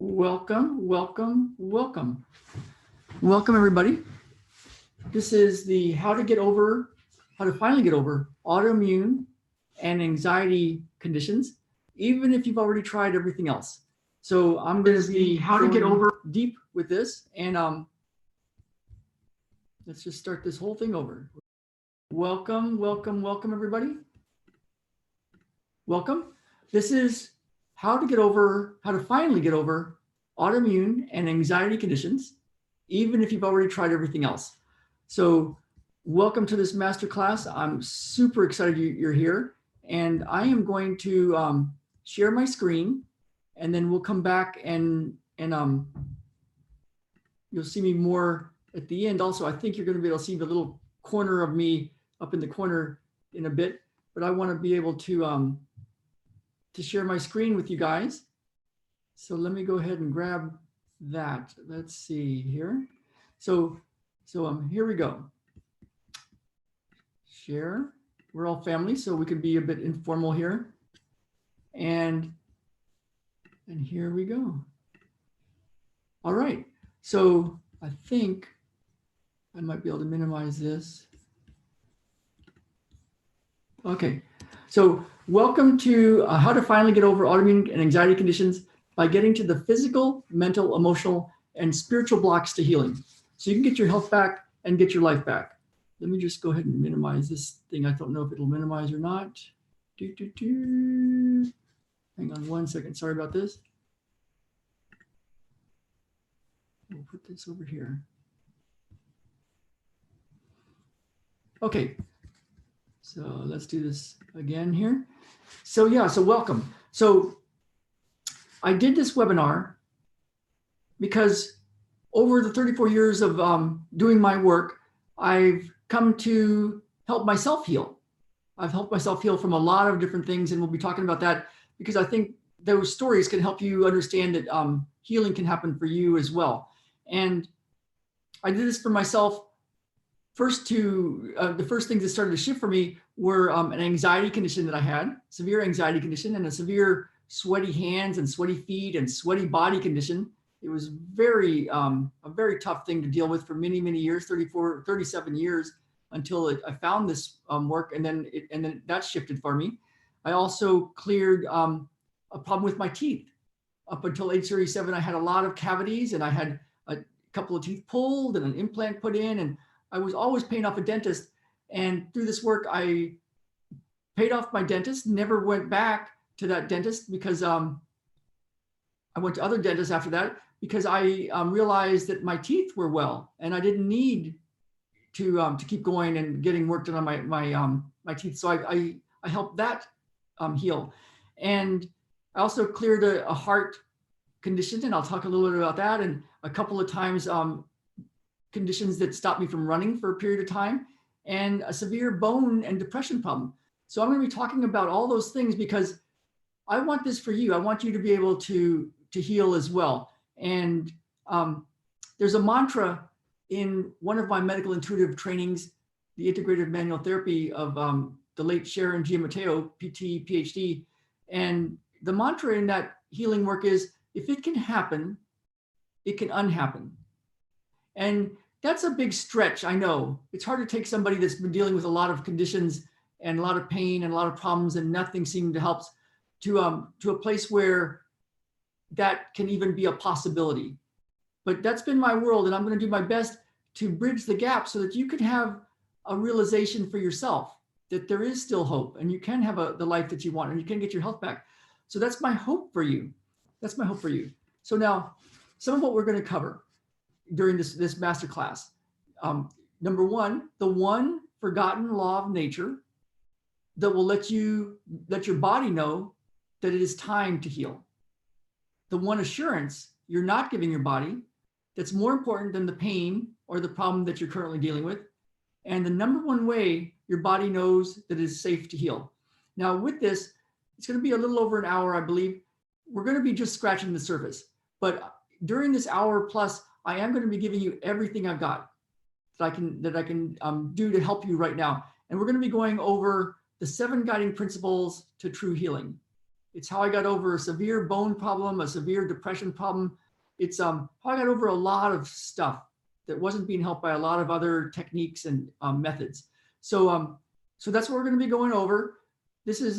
Welcome, welcome, welcome. Welcome, everybody. This is the how to finally get over autoimmune and anxiety conditions, even if you've already tried everything else. So I'm going to be how to get over deep with this, and let's just start this whole thing over. Welcome, welcome, welcome, everybody. Welcome. This is how to finally get over autoimmune and anxiety conditions, even if you've already tried everything else. So welcome to this masterclass. I'm super excited you're here, and I am going to share my screen, and then we'll come back and you'll see me more at the end. Also, I think you're going to be able to see the little corner of me up in the corner in a bit, but I want to be able to share my screen with you guys. So let me go ahead and grab that. Let's see here. So here we go. Share. We're all family, so we can be a bit informal here. And here we go. All right. So I think I might be able to minimize this. Okay. So welcome to how to finally get over autoimmune and anxiety conditions by getting to the physical, mental, emotional, and spiritual blocks to healing. So you can get your health back and get your life back. Let me just go ahead and minimize this thing. I don't know if it'll minimize or not. Hang on one second. Sorry about this. We'll put this over here. Okay. So let's do this again here. So welcome. So I did this webinar because over the 34 years of doing my work, I've come to help myself heal. I've helped myself heal from a lot of different things, and we'll be talking about that because I think those stories can help you understand that healing can happen for you as well. And I did this for myself. The first things that started to shift for me were an anxiety condition that I had, severe anxiety condition, and a severe sweaty hands and sweaty feet and sweaty body condition. It was a very tough thing to deal with for many, many years, 37 years, until I found this work, and then that shifted for me. I also cleared a problem with my teeth. Up until age 37, I had a lot of cavities, and I had a couple of teeth pulled and an implant put in, and I was always paying off a dentist. And through this work, I paid off my dentist, never went back to that dentist because I went to other dentists after that because I realized that my teeth were well and I didn't need to keep going and getting work done on my teeth. So I helped that heal. And I also cleared a heart condition, and I'll talk a little bit about that, and a couple of times conditions that stopped me from running for a period of time, and a severe bone and depression problem. So I'm going to be talking about all those things because I want this for you. I want you to be able to heal as well. And there's a mantra in one of my medical intuitive trainings, the Integrative Manual Therapy of the late Sharon G. Mateo, PT, PhD. And the mantra in that healing work is, if it can happen, it can unhappen. And that's a big stretch, I know. It's hard to take somebody that's been dealing with a lot of conditions and a lot of pain and a lot of problems and nothing seemed to help to a place where that can even be a possibility. But that's been my world, and I'm going to do my best to bridge the gap so that you can have a realization for yourself that there is still hope and you can have the life that you want and you can get your health back. So that's my hope for you. That's my hope for you. So now, some of what we're going to cover during this masterclass. Number one, the one forgotten law of nature that will let your body know that it is time to heal. The one assurance you're not giving your body that's more important than the pain or the problem that you're currently dealing with. And the number one way your body knows that it is safe to heal. Now with this, it's going to be a little over an hour, I believe. We're going to be just scratching the surface. But during this hour plus, I am going to be giving you everything I've got that I can do to help you right now. And we're going to be going over the 7 guiding principles to true healing. It's how I got over a severe bone problem, a severe depression problem. It's how I got over a lot of stuff that wasn't being helped by a lot of other techniques and methods. So so that's what we're going to be going over. This is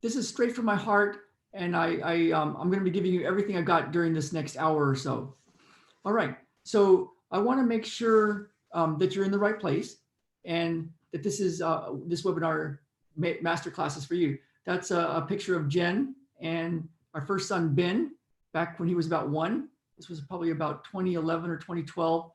this is straight from my heart, and I'm going to be giving you everything I've got during this next hour or so. All right. So I want to make sure that you're in the right place, and that this is this webinar masterclass is for you. That's a picture of Jen and our first son Ben back when he was about 1. This was probably about 2011 or 2012,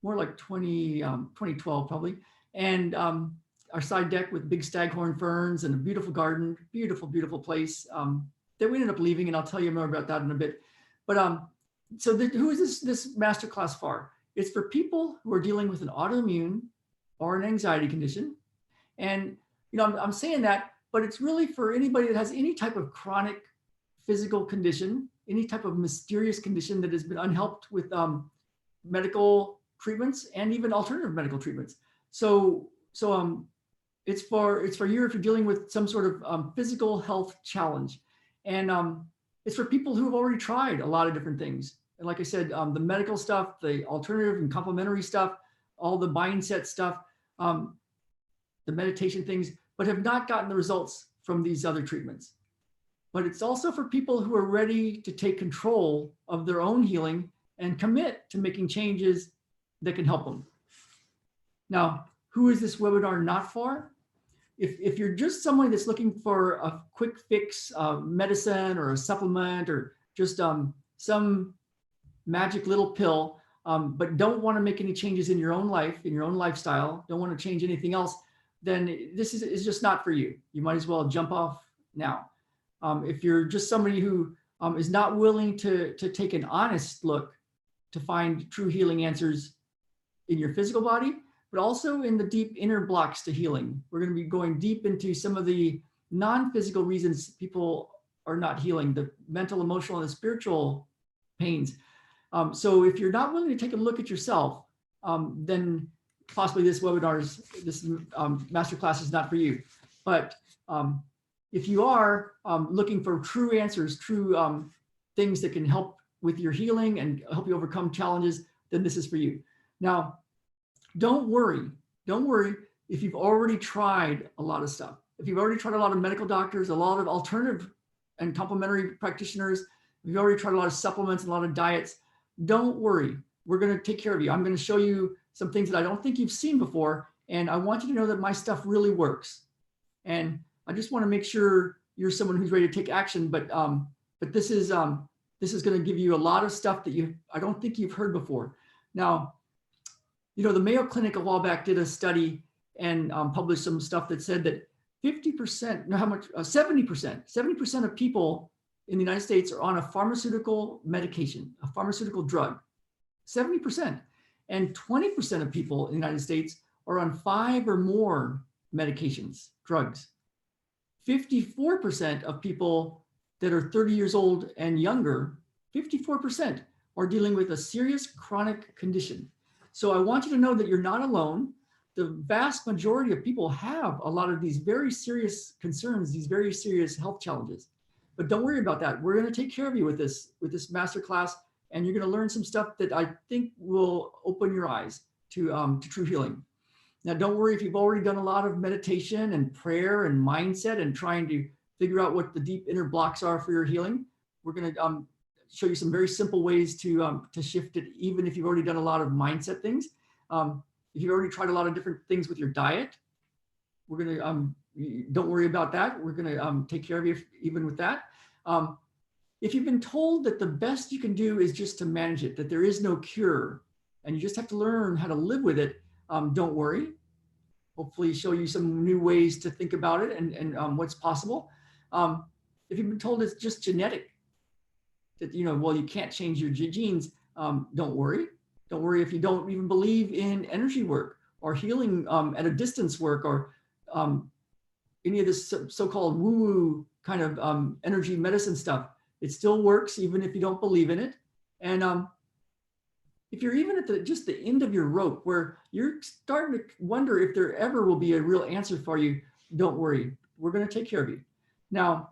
more like 2012 probably. And our side deck with big staghorn ferns and a beautiful garden, beautiful, beautiful place that we ended up leaving, and I'll tell you more about that in a bit. But so who is this masterclass for? It's for people who are dealing with an autoimmune or an anxiety condition. And you know, I'm saying that, but it's really for anybody that has any type of chronic physical condition, any type of mysterious condition that has been unhelped with medical treatments and even alternative medical treatments. So it's for you if you're dealing with some sort of physical health challenge. And it's for people who have already tried a lot of different things. And like I said, the medical stuff, the alternative and complementary stuff, all the mindset stuff, the meditation things, but have not gotten the results from these other treatments. But it's also for people who are ready to take control of their own healing and commit to making changes that can help them. Now, who is this webinar not for? If you're just somebody that's looking for a quick fix medicine or a supplement or just some magic little pill, but don't want to make any changes in your own life, in your own lifestyle, don't want to change anything else, then this is just not for you. You might as well jump off now. If you're just somebody who is not willing to take an honest look to find true healing answers in your physical body, but also in the deep inner blocks to healing. We're going to be going deep into some of the non-physical reasons people are not healing, the mental, emotional, and the spiritual pains. So if you're not willing to take a look at yourself, then possibly this masterclass is not for you. But if you are looking for true answers, true things that can help with your healing and help you overcome challenges, then this is for you. Now, don't worry if you've already tried a lot of stuff. If you've already tried a lot of medical doctors, a lot of alternative and complementary practitioners, if you've already tried a lot of supplements and a lot of diets, don't worry. We're going to take care of you. I'm going to show you some things that I don't think you've seen before. And I want you to know that my stuff really works. And I just want to make sure you're someone who's ready to take action. But this is going to give you a lot of stuff that I don't think you've heard before. Now, you know, the Mayo Clinic a while back did a study and published some stuff that said that 50%, no, how much, 70% of people in the United States are on a pharmaceutical medication, a pharmaceutical drug, 70%. And 20% of people in the United States are on 5 or more medications, drugs. 54% of people that are 30 years old and younger, 54% are dealing with a serious chronic condition. So I want you to know that you're not alone. The vast majority of people have a lot of these very serious concerns, these very serious health challenges. But don't worry about that. We're going to take care of you with this masterclass, and you're going to learn some stuff that I think will open your eyes to true healing. Now, don't worry if you've already done a lot of meditation and prayer and mindset and trying to figure out what the deep inner blocks are for your healing. We're going to show you some very simple ways to shift it, even if you've already done a lot of mindset things. If you've already tried a lot of different things with your diet, we're going to, don't worry about that. We're going to take care of you even with that. If you've been told that the best you can do is just to manage it, that there is no cure, and you just have to learn how to live with it, don't worry. Hopefully show you some new ways to think about it and what's possible. If you've been told it's just genetic, that, you know, well, you can't change your genes, don't worry. Don't worry if you don't even believe in energy work or healing at a distance work or any of this so-called woo-woo kind of energy medicine stuff. It still works even if you don't believe in it. And if you're even at just the end of your rope where you're starting to wonder if there ever will be a real answer for you, don't worry. we're going to take care of you. Now,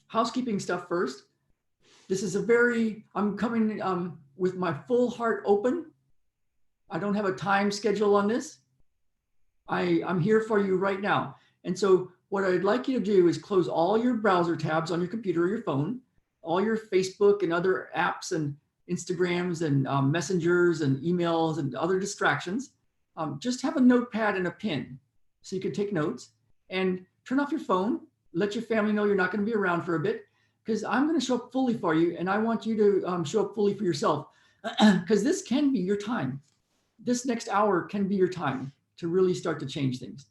housekeeping stuff first. This is I'm coming with my full heart open. I don't have a time schedule on this. I'm here for you right now. And so what I'd like you to do is close all your browser tabs on your computer or your phone, all your Facebook and other apps and Instagrams and messengers and emails and other distractions. Just have a notepad and a pen so you can take notes, and turn off your phone. Let your family know you're not going to be around for a bit, because I'm going to show up fully for you, and I want you to show up fully for yourself, because this can be your time. This next hour can be your time to really start to change things.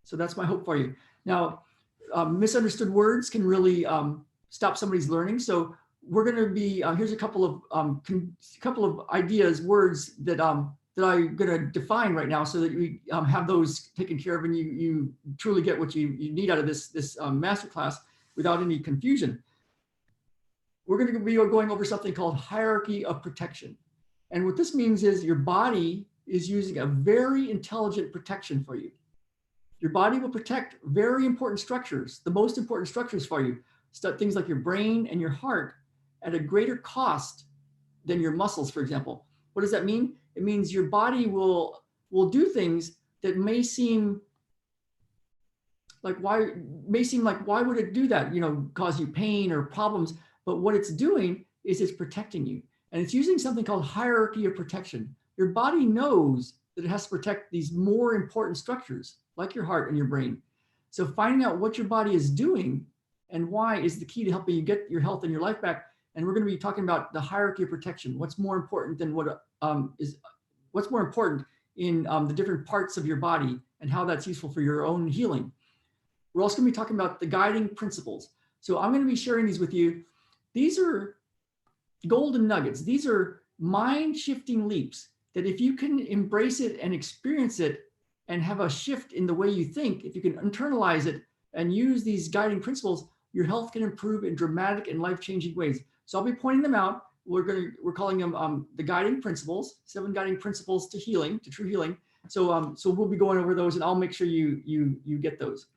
So that's my hope for you. Now, misunderstood words can really stop somebody's learning. So we're going to be, here's a couple of ideas, words that that I'm going to define right now, so that we have those taken care of, and you truly get what you need out of this masterclass without any confusion. We're going to be going over something called hierarchy of protection. And what this means is your body is using a very intelligent protection for you. Your body will protect very important structures, the most important structures for you, things like your brain and your heart, at a greater cost than your muscles, for example. What does that mean? It means your body will do things that may seem like why would it do that? Cause you pain or problems. But what it's doing is it's protecting you. And it's using something called hierarchy of protection. Your body knows that it has to protect these more important structures, like your heart and your brain. So finding out what your body is doing and why is the key to helping you get your health and your life back. And we're going to be talking about the hierarchy of protection. What's more important than what's more important in the different parts of your body, and how that's useful for your own healing. We're also going to be talking about the guiding principles. So I'm going to be sharing these with you. These are golden nuggets. These are mind-shifting leaps that if you can embrace it and experience it and have a shift in the way you think, if you can internalize it and use these guiding principles, your health can improve in dramatic and life-changing ways. So I'll be pointing them out. We're calling them the guiding principles, 7 guiding principles to healing, to true healing. So we'll be going over those, and I'll make sure you get those.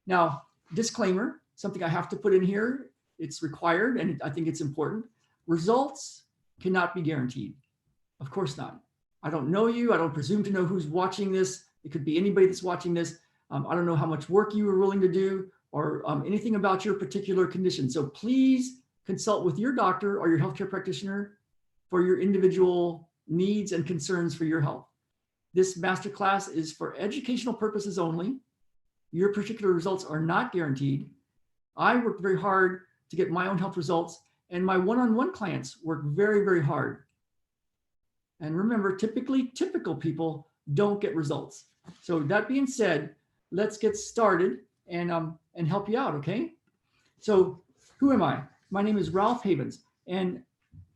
Now, disclaimer, something I have to put in here. It's required, and I think it's important. Results cannot be guaranteed. Of course not. I don't know you. I don't presume to know who's watching this. It could be anybody that's watching this. I don't know how much work you were willing to do, or anything about your particular condition. So please consult with your doctor or your healthcare practitioner for your individual needs and concerns for your health. This masterclass is for educational purposes only. Your particular results are not guaranteed. I work very hard to get my own health results, and my one-on-one clients work very, very hard. And remember, typical people don't get results. So that being said, let's get started and help you out, okay? So who am I? My name is Ralph Havens, and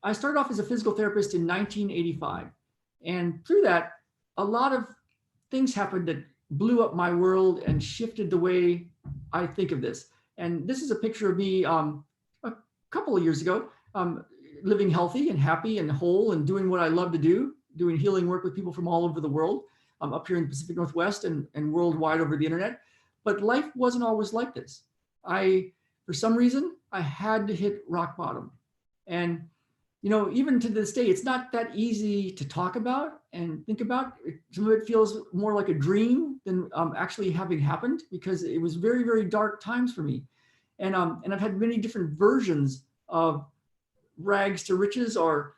I started off as a physical therapist in 1985. And through that, a lot of things happened that blew up my world and shifted the way I think of this. And this is a picture of me a couple of years ago, living healthy and happy and whole and doing what I love to do, doing healing work with people from all over the world, up here in the Pacific Northwest and worldwide over the internet. But life wasn't always like this. For some reason, I had to hit rock bottom. And, even to this day, it's not that easy to talk about and think about. Some of it feels more like a dream than actually having happened, because it was very, very dark times for me. And I've had many different versions of rags to riches, or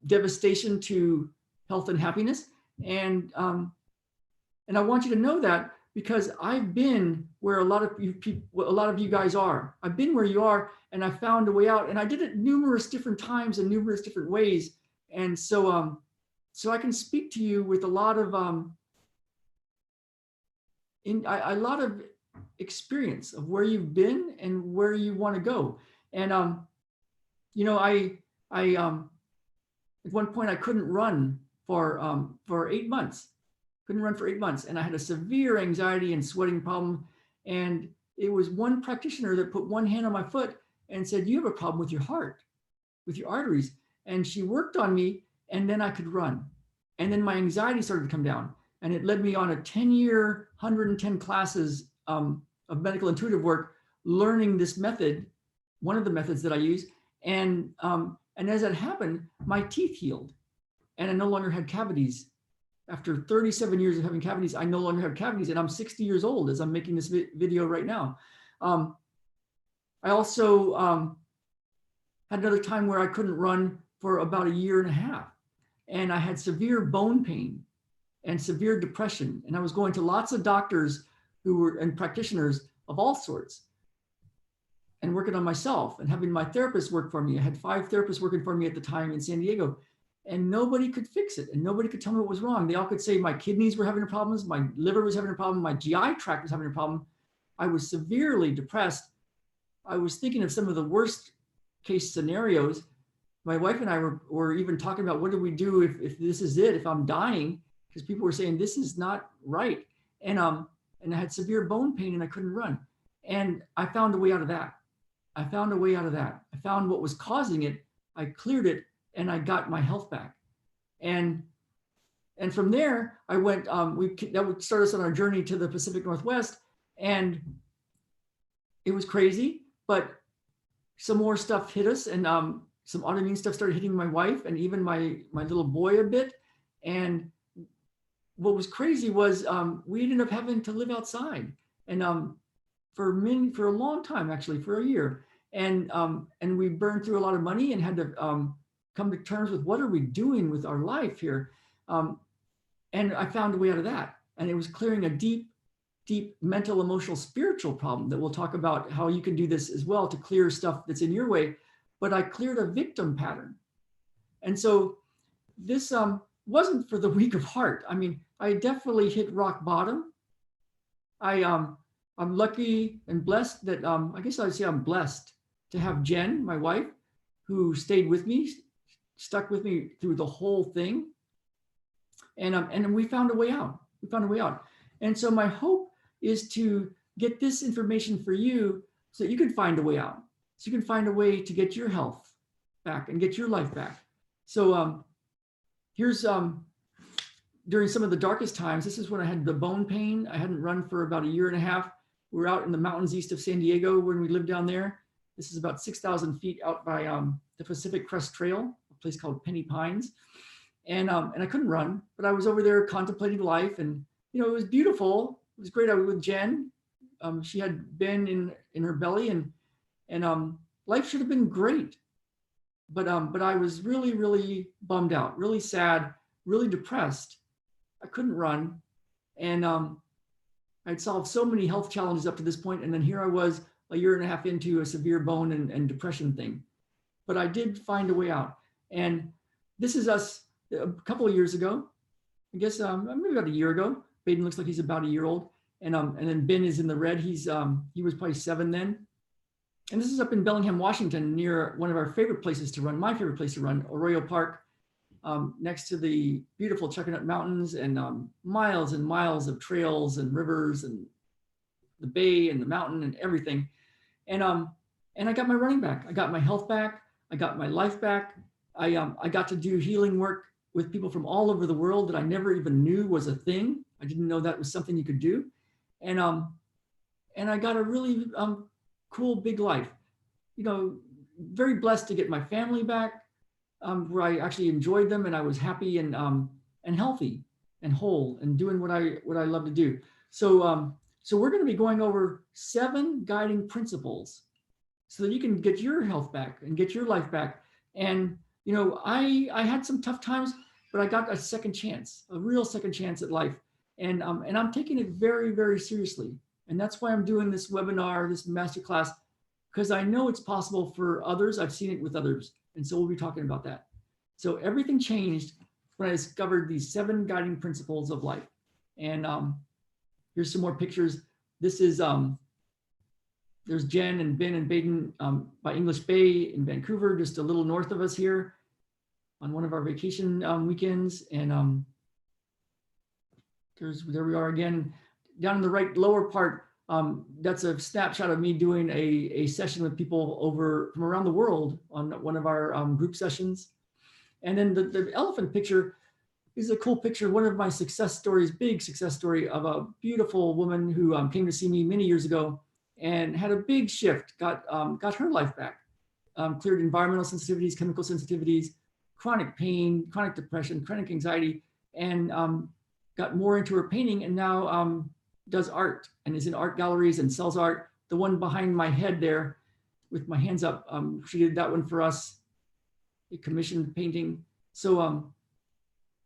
devastation to health and happiness. And I want you to know that, because I've been where a lot of you guys are. I've been where you are, and I found a way out. And I did it numerous different times in numerous different ways. And so I can speak to you with a lot of experience of where you've been and where you want to go. And I at one point I couldn't run for 8 months. Couldn't run for 8 months, and I had a severe anxiety and sweating problem. And it was one practitioner that put one hand on my foot and said, "You have a problem with your heart, with your arteries." And she worked on me, and then I could run. And then my anxiety started to come down, and it led me on a 10-year, 110 classes of medical intuitive work, learning this method, one of the methods that I use. And as that happened, my teeth healed and I no longer had cavities. After 37 years of having cavities, I no longer have cavities, and I'm 60 years old as I'm making this video right now. I also had another time where I couldn't run for about 1.5 years, and I had severe bone pain and severe depression. And I was going to lots of doctors and practitioners of all sorts and working on myself and having my therapist work for me. I had 5 therapists working for me at the time in San Diego, and nobody could fix it. And nobody could tell me what was wrong. They all could say my kidneys were having problems, my liver was having a problem, my GI tract was having a problem. I was severely depressed. I was thinking of some of the worst case scenarios. My wife and I were even talking about, what do we do if this is it, if I'm dying? Because people were saying this is not right. And I had severe bone pain and I couldn't run. And I found a way out of that. I found what was causing it. I cleared it and I got my health back. And from there, I went, that would start us on our journey to the Pacific Northwest. And it was crazy, but some more stuff hit us, and some autoimmune stuff started hitting my wife and even my little boy a bit. And what was crazy was we ended up having to live outside, and for a long time, actually for 1 year. And we burned through a lot of money and had to come to terms with, what are we doing with our life here? And I found a way out of that. And it was clearing a deep mental, emotional, spiritual problem that we'll talk about how you can do this as well to clear stuff that's in your way. But I cleared a victim pattern. And so this wasn't for the weak of heart. I mean, I definitely hit rock bottom. I'm lucky and blessed that, I guess I'd say I'm blessed to have Jen, my wife, who stayed with me, stuck with me through the whole thing. And we found a way out. And so my hope is to get this information for you so that you can find a way out. So you can find a way to get your health back and get your life back. So here's, during some of the darkest times, this is when I had the bone pain. I hadn't run for about 1.5 years. We were out in the mountains east of San Diego when we lived down there. This is about 6,000 feet out by the Pacific Crest Trail, a place called Penny Pines. And I couldn't run, but I was over there contemplating life, and it was beautiful. It was great. I was with Jen. She had been in her belly, and life should have been great. But I was really, really bummed out, really sad, really depressed. I couldn't run, and I'd solved so many health challenges up to this point, and then here I was 1.5 years into a severe bone and depression thing. But I did find a way out, and this is us a couple of years ago. I guess maybe about 1 year ago. Baden looks like he's about 1 year old, and then Ben is in the red. He was probably 7 then. And this is up in Bellingham, Washington, near one of our favorite places to run, my favorite place to run, Arroyo Park, next to the beautiful Chuckanut Mountains, and miles and miles of trails and rivers and the bay and the mountain and everything. And I got my running back. I got my health back. I got my life back. I got to do healing work with people from all over the world that I never even knew was a thing. I didn't know that was something you could do. And I got a really cool big life. Very blessed to get my family back, where I actually enjoyed them and I was happy and healthy and whole and doing what I love to do. So we're going to be going over 7 guiding principles so that you can get your health back and get your life back. And I had some tough times, but I got a second chance, a real second chance at life. And I'm taking it very, very seriously. And that's why I'm doing this webinar, this masterclass, because I know it's possible for others. I've seen it with others. And so we'll be talking about that. So everything changed when I discovered these 7 guiding principles of life. And here's some more pictures. This is, there's Jen and Ben and Baden by English Bay in Vancouver, just a little north of us here on one of our vacation weekends. And there we are again, down in the right lower part. That's a snapshot of me doing a session with people from around the world on one of our group sessions. And then the elephant picture, This is a cool picture. One of my success stories, big success story of a beautiful woman who came to see me many years ago and had a big shift, got her life back, cleared environmental sensitivities, chemical sensitivities, chronic pain, chronic depression, chronic anxiety, and got more into her painting, and now does art and is in art galleries and sells art. The one behind my head there with my hands up, she did that one for us, a commissioned painting. So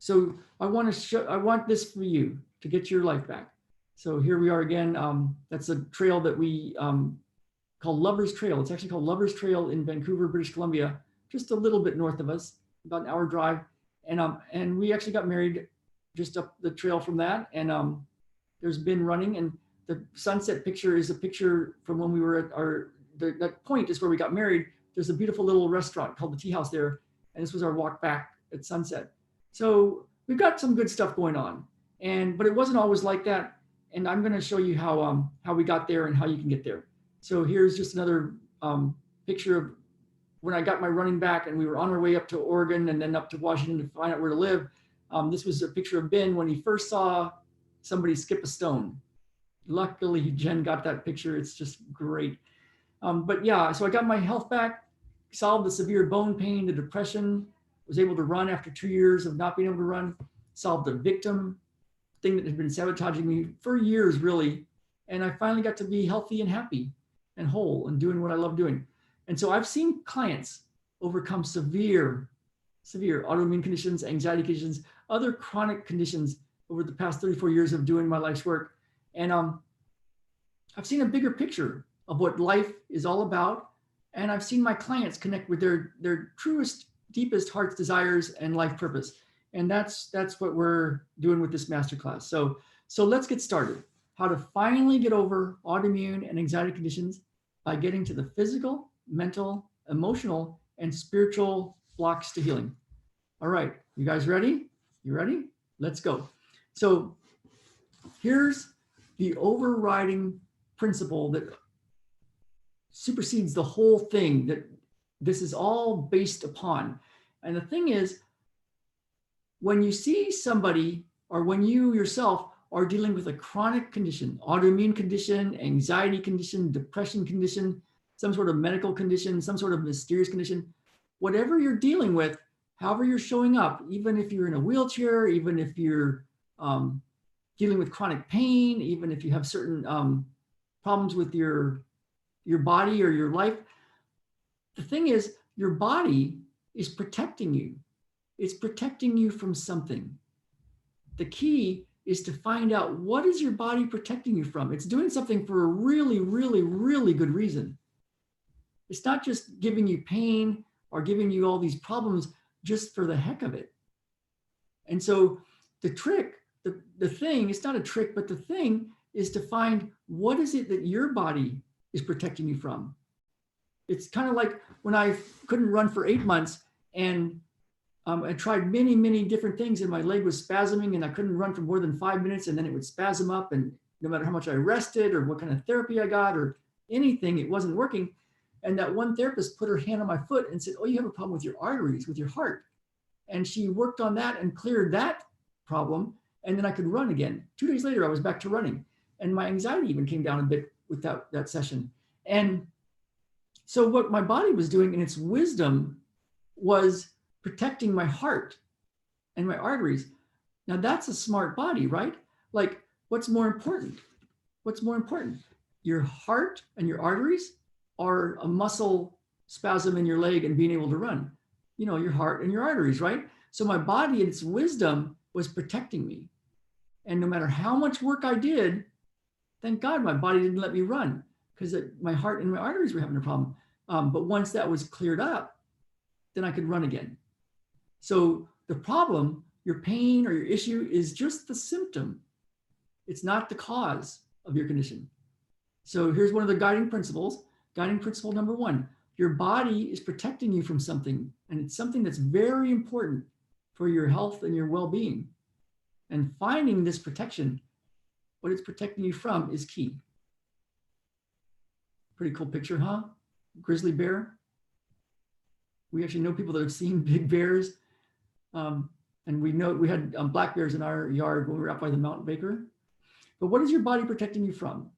so I want this for you to get your life back. So here we are again. That's a trail that we call Lover's Trail. It's actually called Lover's Trail in Vancouver, British Columbia, just a little bit north of us, about an hour drive. And we actually got married just up the trail from that. And there's been running, and the sunset picture is a picture from when we were at that point is where we got married. There's a beautiful little restaurant called the Tea House there. And this was our walk back at sunset. So we've got some good stuff going on, but it wasn't always like that. And I'm going to show you how we got there and how you can get there. So here's just another picture of when I got my running back, and we were on our way up to Oregon and then up to Washington to find out where to live. This was a picture of Ben when he first saw somebody skip a stone. Luckily, Jen got that picture. It's just great. But yeah, so I got my health back, solved the severe bone pain, the depression, was able to run after 2 years of not being able to run, solved the victim thing that had been sabotaging me for years, really. And I finally got to be healthy and happy and whole and doing what I love doing. And so I've seen clients overcome severe autoimmune conditions, anxiety conditions, other chronic conditions over the past 34 years of doing my life's work. And I've seen a bigger picture of what life is all about. And I've seen my clients connect with their truest, deepest heart's desires and life purpose. And that's what we're doing with this masterclass. So let's get started. How to finally get over autoimmune and anxiety conditions by getting to the physical, mental, emotional, and spiritual blocks to healing. All right, you guys ready? You ready? Let's go. So here's the overriding principle that supersedes the whole thing that this is all based upon. And the thing is, when you see somebody, or when you yourself are dealing with a chronic condition, autoimmune condition, anxiety condition, depression condition, some sort of medical condition, some sort of mysterious condition, whatever you're dealing with, however you're showing up, even if you're in a wheelchair, even if you're dealing with chronic pain, even if you have certain problems with your body or your life, the thing is, your body is protecting you. It's protecting you from something. The key is to find out, what is your body protecting you from? It's doing something for a really, really, really good reason. It's not just giving you pain or giving you all these problems just for the heck of it. And so the trick, the thing, it's not a trick, but the thing is to find, what is it that your body is protecting you from? It's kind of like when I couldn't run for 8 months, and I tried many, many different things, and my leg was spasming and I couldn't run for more than 5 minutes, and then it would spasm up, and no matter how much I rested or what kind of therapy I got or anything, it wasn't working. And that one therapist put her hand on my foot and said, "Oh, you have a problem with your arteries, with your heart." And she worked on that and cleared that problem. And then I could run again. 2 days later, I was back to running. And my anxiety even came down a bit with that session. And so what my body was doing in its wisdom was protecting my heart and my arteries. Now that's a smart body, right? Like, what's more important? What's more important? Your heart and your arteries, or a muscle spasm in your leg and being able to run? You know, your heart and your arteries, right? So my body in its wisdom was protecting me. And no matter how much work I did, thank God my body didn't let me run, because my heart and my arteries were having a problem. But once that was cleared up, then I could run again. So the problem, your pain or your issue, is just the symptom. It's not the cause of your condition. So here's one of the guiding principles. Guiding principle number 1, your body is protecting you from something, and it's something that's very important for your health and your well-being. And finding this protection, what it's protecting you from, is key. Pretty cool picture, huh? Grizzly bear. We actually know people that have seen big bears. And we know we had black bears in our yard when we were out by the Mount Baker. But what is your body protecting you from?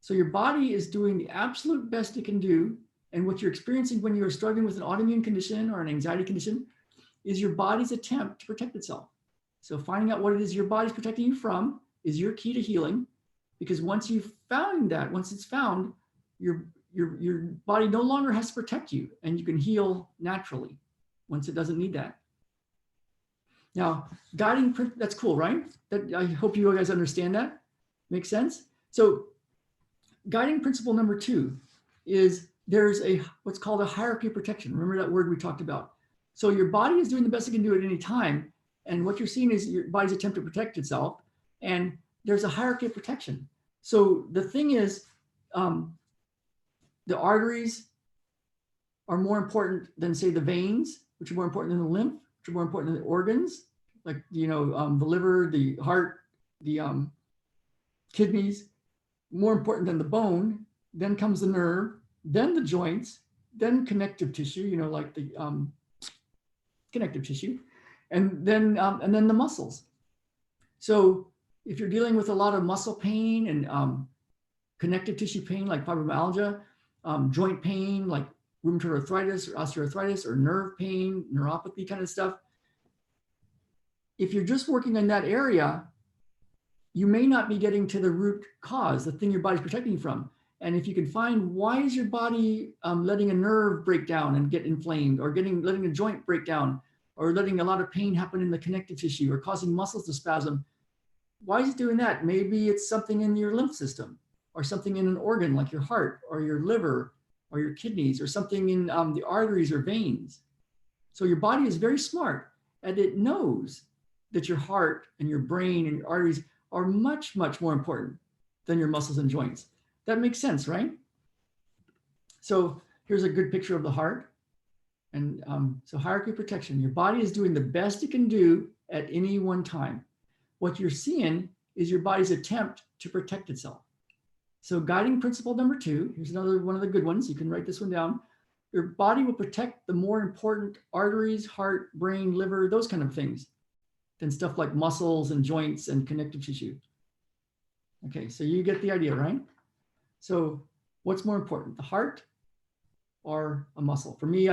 So your body is doing the absolute best it can do. And what you're experiencing when you're struggling with an autoimmune condition or an anxiety condition is your body's attempt to protect itself. So finding out what it is your body's protecting you from is your key to healing. Because once you've found that, once it's found, your body no longer has to protect you, and you can heal naturally once it doesn't need that. Now, that's cool, right? I hope you guys understand that. Makes sense? So guiding principle number 2 is there's what's called a hierarchy of protection. Remember that word we talked about. So your body is doing the best it can do at any time. And what you're seeing is your body's attempt to protect itself. And there's a hierarchy of protection. So the thing is, the arteries are more important than, say, the veins, which are more important than the lymph, which are more important than the organs, like, the liver, the heart, the kidneys, more important than the bone. Then comes the nerve, then the joints, then connective tissue, like the connective tissue, and then the muscles. So if you're dealing with a lot of muscle pain and connective tissue pain, like fibromyalgia, joint pain, like rheumatoid arthritis or osteoarthritis, or nerve pain, neuropathy kind of stuff, if you're just working in that area, you may not be getting to the root cause, the thing your body's protecting you from. And if you can find why is your body letting a nerve break down and get inflamed, or letting a joint break down, or letting a lot of pain happen in the connective tissue, or causing muscles to spasm, why is it doing that? Maybe it's something in your lymph system, or something in an organ like your heart or your liver or your kidneys, or something in the arteries or veins. So your body is very smart, and it knows that your heart and your brain and your arteries are much, much more important than your muscles and joints. That makes sense, right? So here's a good picture of the heart. And so hierarchy of protection, your body is doing the best it can do at any one time. What you're seeing is your body's attempt to protect itself. So guiding principle number 2, here's another one of the good ones. You can write this one down. Your body will protect the more important arteries, heart, brain, liver, those kind of things, than stuff like muscles and joints and connective tissue. Okay, so you get the idea, right? So what's more important, the heart or a muscle? For me,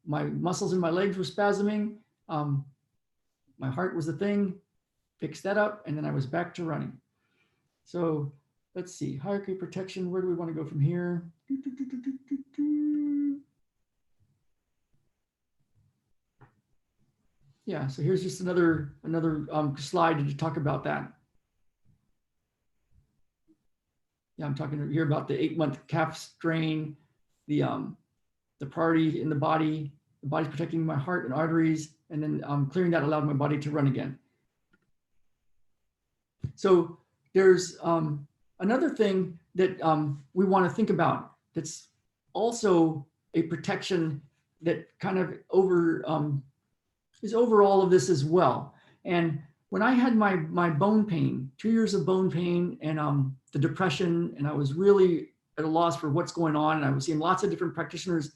my muscles in my legs were spasming. My heart was the thing, fixed that up, and then I was back to running. So let's see, hierarchy protection, where do we want to go from here? Yeah, so here's just another slide to talk about that. Yeah, I'm talking here about the 8-month calf strain, the priority in the body's protecting my heart and arteries, and then clearing that allowed my body to run again. So there's another thing that we want to think about that's also a protection that kind of is over all of this as well. And when I had my bone pain, 2 years of bone pain and the depression, and I was really at a loss for what's going on, and I was seeing lots of different practitioners,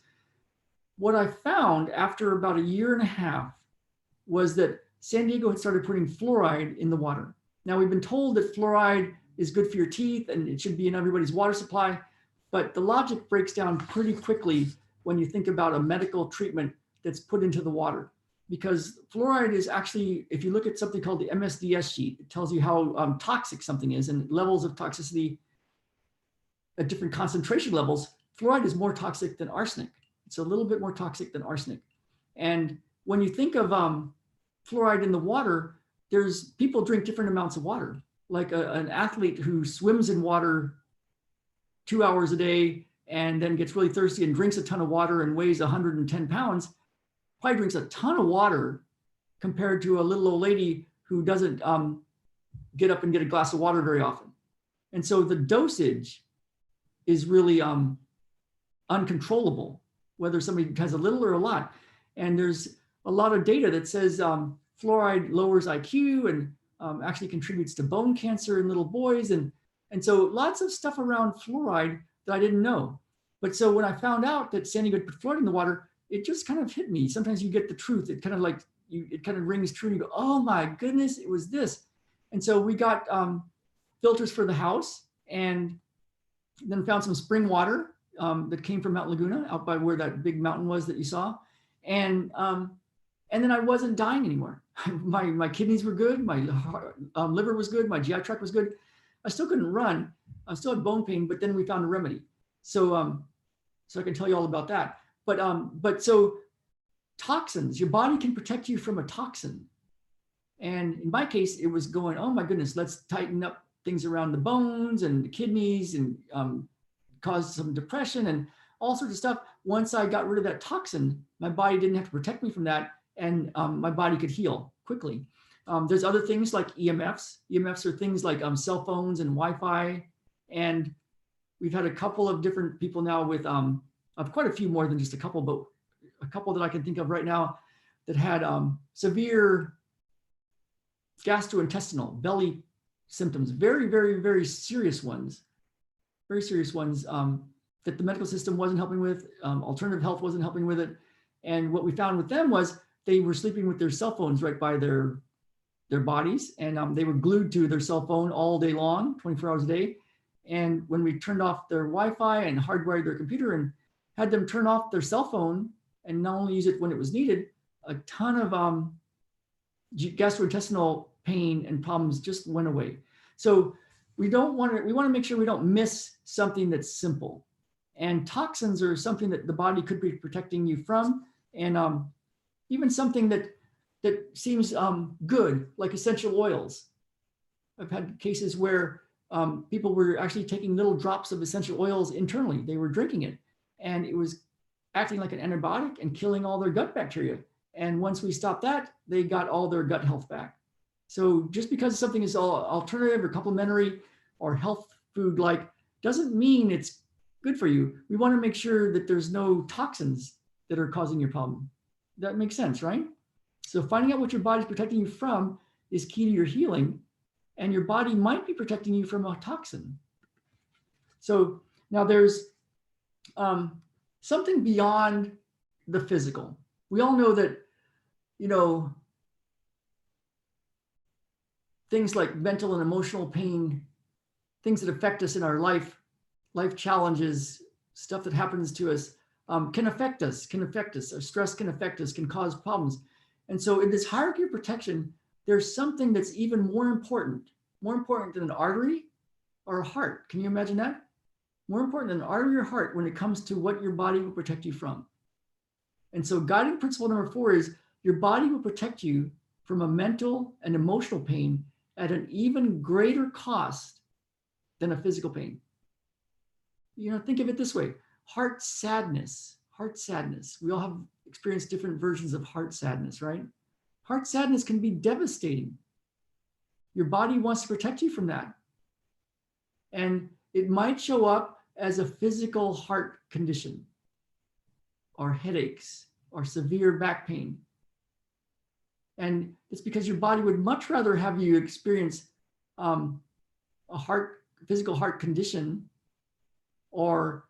what I found after about 1.5 years was that San Diego had started putting fluoride in the water. Now, we've been told that fluoride is good for your teeth and it should be in everybody's water supply, but the logic breaks down pretty quickly when you think about a medical treatment that's put into the water. Because fluoride is actually, if you look at something called the MSDS sheet, it tells you how toxic something is and levels of toxicity at different concentration levels. Fluoride is more toxic than arsenic. It's a little bit more toxic than arsenic. And when you think of fluoride in the water, people drink different amounts of water. Like an athlete who swims in water 2 hours a day and then gets really thirsty and drinks a ton of water and weighs 110 pounds, probably drinks a ton of water compared to a little old lady who doesn't get up and get a glass of water very often. And so the dosage is really uncontrollable, whether somebody has a little or a lot. And there's a lot of data that says fluoride lowers IQ and actually contributes to bone cancer in little boys. And so lots of stuff around fluoride that I didn't know. But so when I found out that San Diego put fluoride in the water, it just kind of hit me. Sometimes you get the truth. It kind of like it kind of rings true and you go, oh my goodness, it was this. And so we got filters for the house, and then found some spring water that came from Mount Laguna, out by where that big mountain was that you saw. And then I wasn't dying anymore. My kidneys were good. My liver was good. My GI tract was good. I still couldn't run. I still had bone pain, but then we found a remedy. So so I can tell you all about that. But so toxins, your body can protect you from a toxin. And in my case, it was going, oh my goodness, let's tighten up things around the bones and the kidneys and cause some depression and all sorts of stuff. Once I got rid of that toxin, my body didn't have to protect me from that, and my body could heal quickly. There's other things like EMFs. EMFs are things like cell phones and Wi-Fi. And we've had a couple of different people now with quite a few more than just a couple, but a couple that I can think of right now that had severe gastrointestinal belly symptoms, very, very, very serious ones, that the medical system wasn't helping with, alternative health wasn't helping with it. And what we found with them was they were sleeping with their cell phones right by their bodies, and they were glued to their cell phone all day long, 24 hours a day. And when we turned off their Wi-Fi and hardwired their computer and had them turn off their cell phone and not only use it when it was needed, a ton of gastrointestinal pain and problems just went away. So we want to make sure we don't miss something that's simple. And toxins are something that the body could be protecting you from, and even something that seems good, like essential oils. I've had cases where people were actually taking little drops of essential oils internally. They were drinking it, and it was acting like an antibiotic and killing all their gut bacteria. And once we stopped that, they got all their gut health back. So just because something is alternative or complementary or health food-like doesn't mean it's good for you. We want to make sure that there's no toxins that are causing your problem. That makes sense, right? So finding out what your body's protecting you from is key to your healing, and your body might be protecting you from a toxin. So now there's something beyond the physical. We all know that, things like mental and emotional pain, things that affect us in our life challenges, stuff that happens to us, can affect us. Our stress can affect us, can cause problems. And so in this hierarchy of protection, there's something that's even more important than an artery or a heart. Can you imagine that? More important than an artery or heart when it comes to what your body will protect you from. And so guiding principle number 4 is your body will protect you from a mental and emotional pain at an even greater cost than a physical pain. Think of it this way: heart sadness. We all have experienced different versions of heart sadness, right? Heart sadness can be devastating. Your body wants to protect you from that. And it might show up as a physical heart condition, or headaches, or severe back pain. And it's because your body would much rather have you experience a physical heart condition or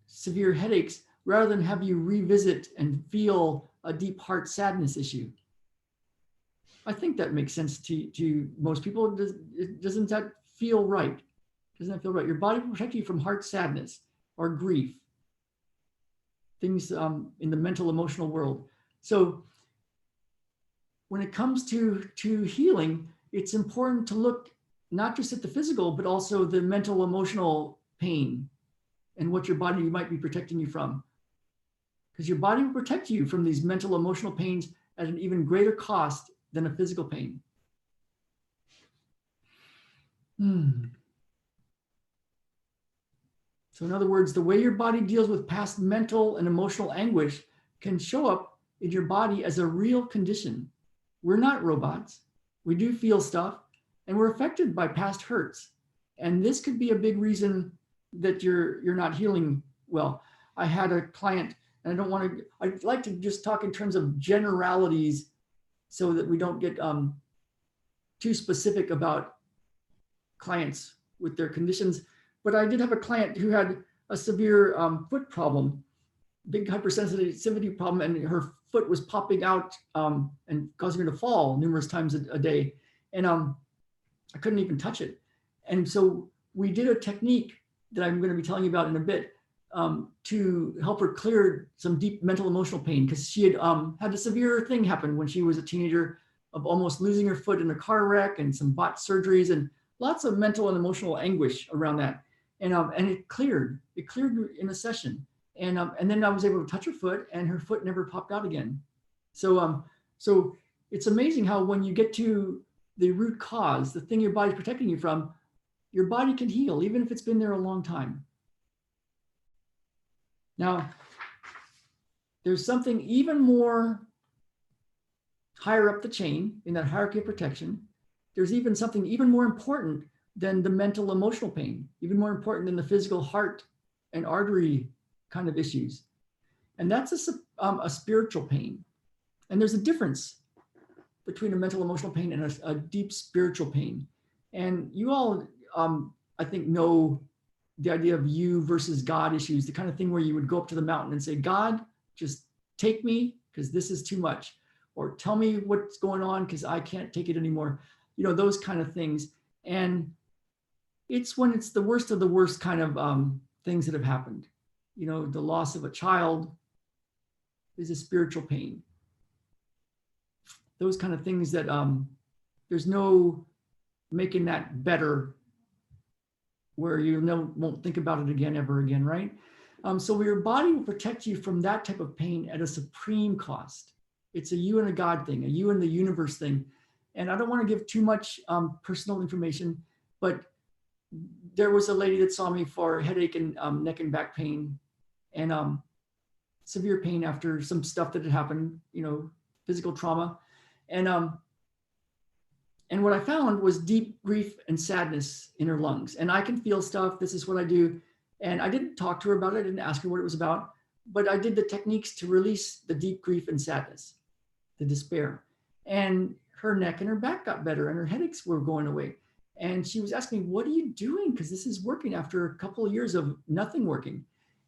severe headaches rather than have you revisit and feel a deep heart sadness issue. I think that makes sense to most people. Doesn't that feel right? Doesn't that feel right? Your body will protect you from heart sadness or grief, things in the mental, emotional world. So when it comes to healing, it's important to look not just at the physical, but also the mental, emotional pain and what your body might be protecting you from. Because your body will protect you from these mental, emotional pains at an even greater cost than a physical pain. So in other words, the way your body deals with past mental and emotional anguish can show up in your body as a real condition. We're not robots. We do feel stuff, and we're affected by past hurts. And this could be a big reason that you're not healing well. I had a client, and I'd like to just talk in terms of generalities so that we don't get too specific about clients with their conditions. But I did have a client who had a severe foot problem. big hypersensitivity problem, and her foot was popping out and causing her to fall numerous times a day. And I couldn't even touch it. And so we did a technique that I'm going to be telling you about in a bit to help her clear some deep mental emotional pain, because she had had a severe thing happen when she was a teenager of almost losing her foot in a car wreck and some botched surgeries and lots of mental and emotional anguish around that. And it cleared in a session. And then I was able to touch her foot, and her foot never popped out again. So it's amazing how when you get to the root cause, the thing your body's protecting you from, your body can heal, even if it's been there a long time. Now, there's something even more higher up the chain in that hierarchy of protection. There's even something even more important than the mental emotional pain, even more important than the physical heart and artery kind of issues. And that's a spiritual pain. And there's a difference between a mental emotional pain and a deep spiritual pain. And you all, I think, know the idea of you versus God issues, the kind of thing where you would go up to the mountain and say, God, just take me because this is too much, or tell me what's going on because I can't take it anymore. You know, those kind of things. And it's when it's the worst of the worst kind of things that have happened. You know, the loss of a child is a spiritual pain. Those kind of things that there's no making that better, where you won't think about it again, ever again, right? So your body will protect you from that type of pain at a supreme cost. It's a you and a God thing, a you and the universe thing. And I don't want to give too much personal information, but there was a lady that saw me for headache and neck and back pain and severe pain after some stuff that had happened, you know, physical trauma. And what I found was deep grief and sadness in her lungs. And I can feel stuff. This is what I do. And I didn't talk to her about it. I didn't ask her what it was about, but I did the techniques to release the deep grief and sadness, the despair. And her neck and her back got better and her headaches were going away. And she was asking me, what are you doing? Because this is working after a couple of years of nothing working.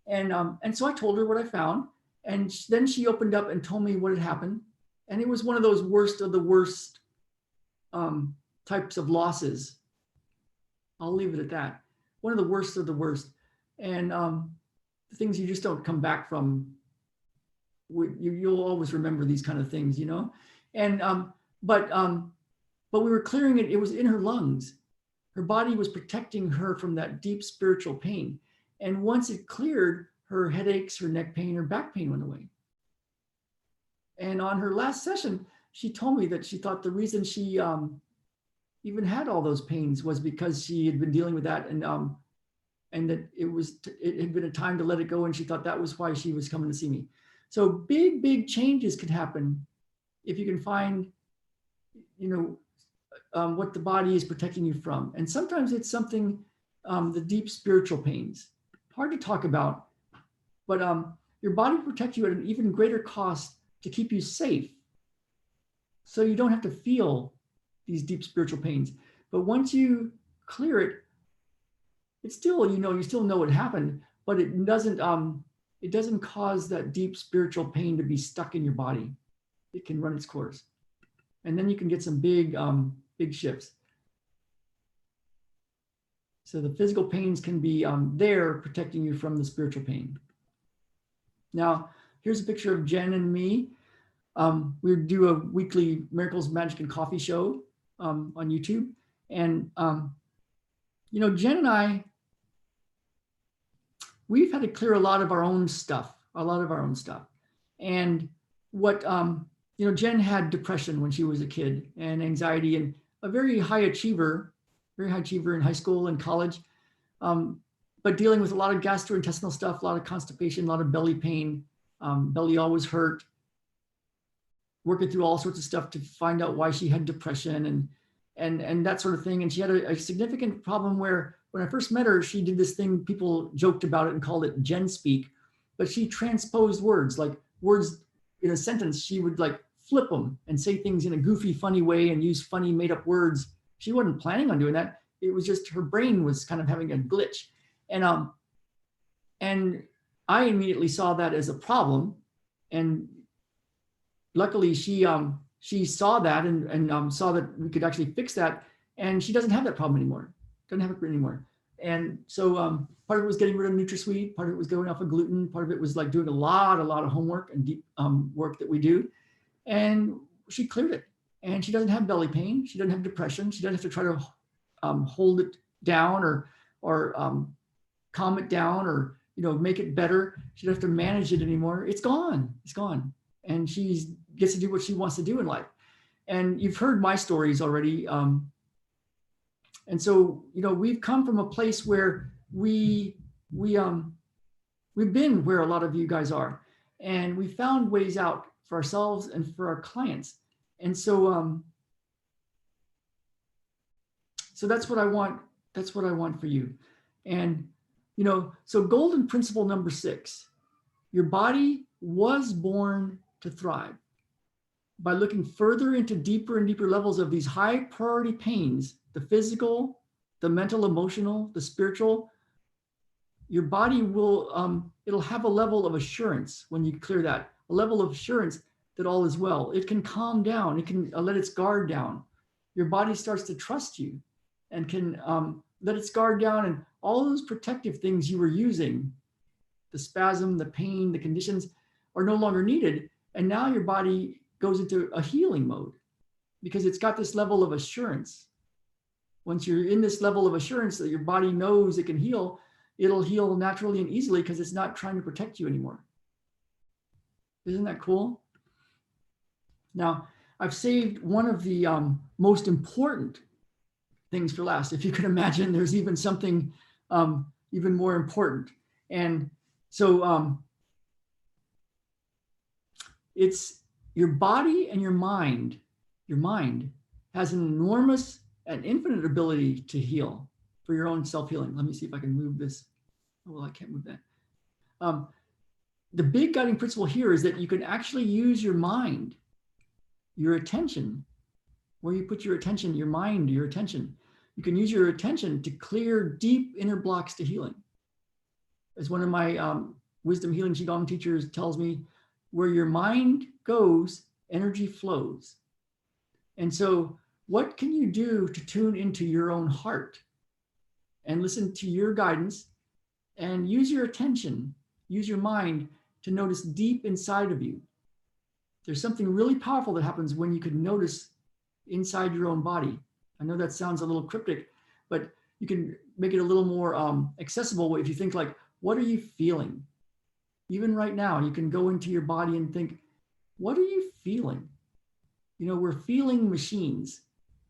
And so I told her what I found. And then she opened up and told me what had happened. And it was one of those worst of the worst types of losses. I'll leave it at that. One of the worst of the worst. And the things you just don't come back from. You'll always remember these kind of things, you know? And but we were clearing it. It was in her lungs. Her body was protecting her from that deep spiritual pain. And once it cleared, her headaches, her neck pain, her back pain went away. And on her last session, she told me that she thought the reason she even had all those pains was because she had been dealing with that, and that it had been a time to let it go, and she thought that was why she was coming to see me. So big changes can happen if you can find, you know, what the body is protecting you from. And sometimes it's something, the deep spiritual pains, hard to talk about, but your body will protect you at an even greater cost to keep you safe. So you don't have to feel these deep spiritual pains. But once you clear it, it's still, you still know what happened, but it doesn't cause that deep spiritual pain to be stuck in your body. It can run its course. And then you can get some big shifts. So the physical pains can be there protecting you from the spiritual pain. Now, here's a picture of Jen and me. We do a weekly Miracles, Magic, and Coffee show on YouTube. And, Jen and I, we've had to clear a lot of our own stuff. And what, Jen had depression when she was a kid, and anxiety, and a very high achiever in high school and college, but dealing with a lot of gastrointestinal stuff, a lot of constipation, a lot of belly pain, belly always hurt, working through all sorts of stuff to find out why she had depression and that sort of thing. And she had a significant problem where when I first met her, she did this thing, people joked about it and called it Jen speak, but she transposed words, like words in a sentence, she would like flip them and say things in a goofy, funny way and use funny made up words. She wasn't planning on doing that. It was just her brain was kind of having a glitch. And I immediately saw that as a problem, and luckily she saw that and saw that we could actually fix that, and she doesn't have that problem anymore. Doesn't have it anymore. And so part of it was getting rid of NutraSweet, part of it was going off of gluten, part of it was like doing a lot of homework and deep work that we do. And she cleared it. And she doesn't have belly pain. She doesn't have depression. She doesn't have to try to hold it down or calm it down or make it better. She doesn't have to manage it anymore. It's gone. It's gone. And she gets to do what she wants to do in life. And you've heard my stories already. And so, we've come from a place where we've been where a lot of you guys are, and we found ways out for ourselves and for our clients. And so, so that's what I want. That's what I want for you. And, so golden principle number 6, your body was born to thrive. By looking further into deeper and deeper levels of these high priority pains, the physical, the mental, emotional, the spiritual, your body will, it'll have a level of assurance when you clear that, a level of assurance that all is well. It can calm down. It can let its guard down. Your body starts to trust you and can let its guard down, and all those protective things you were using, the spasm, the pain, the conditions are no longer needed. And now your body goes into a healing mode because it's got this level of assurance. Once you're in this level of assurance that your body knows it can heal, it'll heal naturally and easily because it's not trying to protect you anymore. Isn't that cool? Now, I've saved one of the most important things for last. If you can imagine, there's even something even more important. And so it's your body and your mind. Your mind has an enormous and infinite ability to heal for your own self-healing. Let me see if I can move this. Oh, well, I can't move that. The big guiding principle here is that you can actually use your mind, your attention, where you put your attention, your mind, your attention. You can use your attention to clear deep inner blocks to healing. As one of my wisdom healing Qigong teachers tells me, where your mind goes, energy flows. And so what can you do to tune into your own heart and listen to your guidance and use your attention, use your mind to notice deep inside of you? There's something really powerful that happens when you can notice inside your own body. I know that sounds a little cryptic, but you can make it a little more accessible if you think like, what are you feeling? Even right now, you can go into your body and think, what are you feeling? We're feeling machines,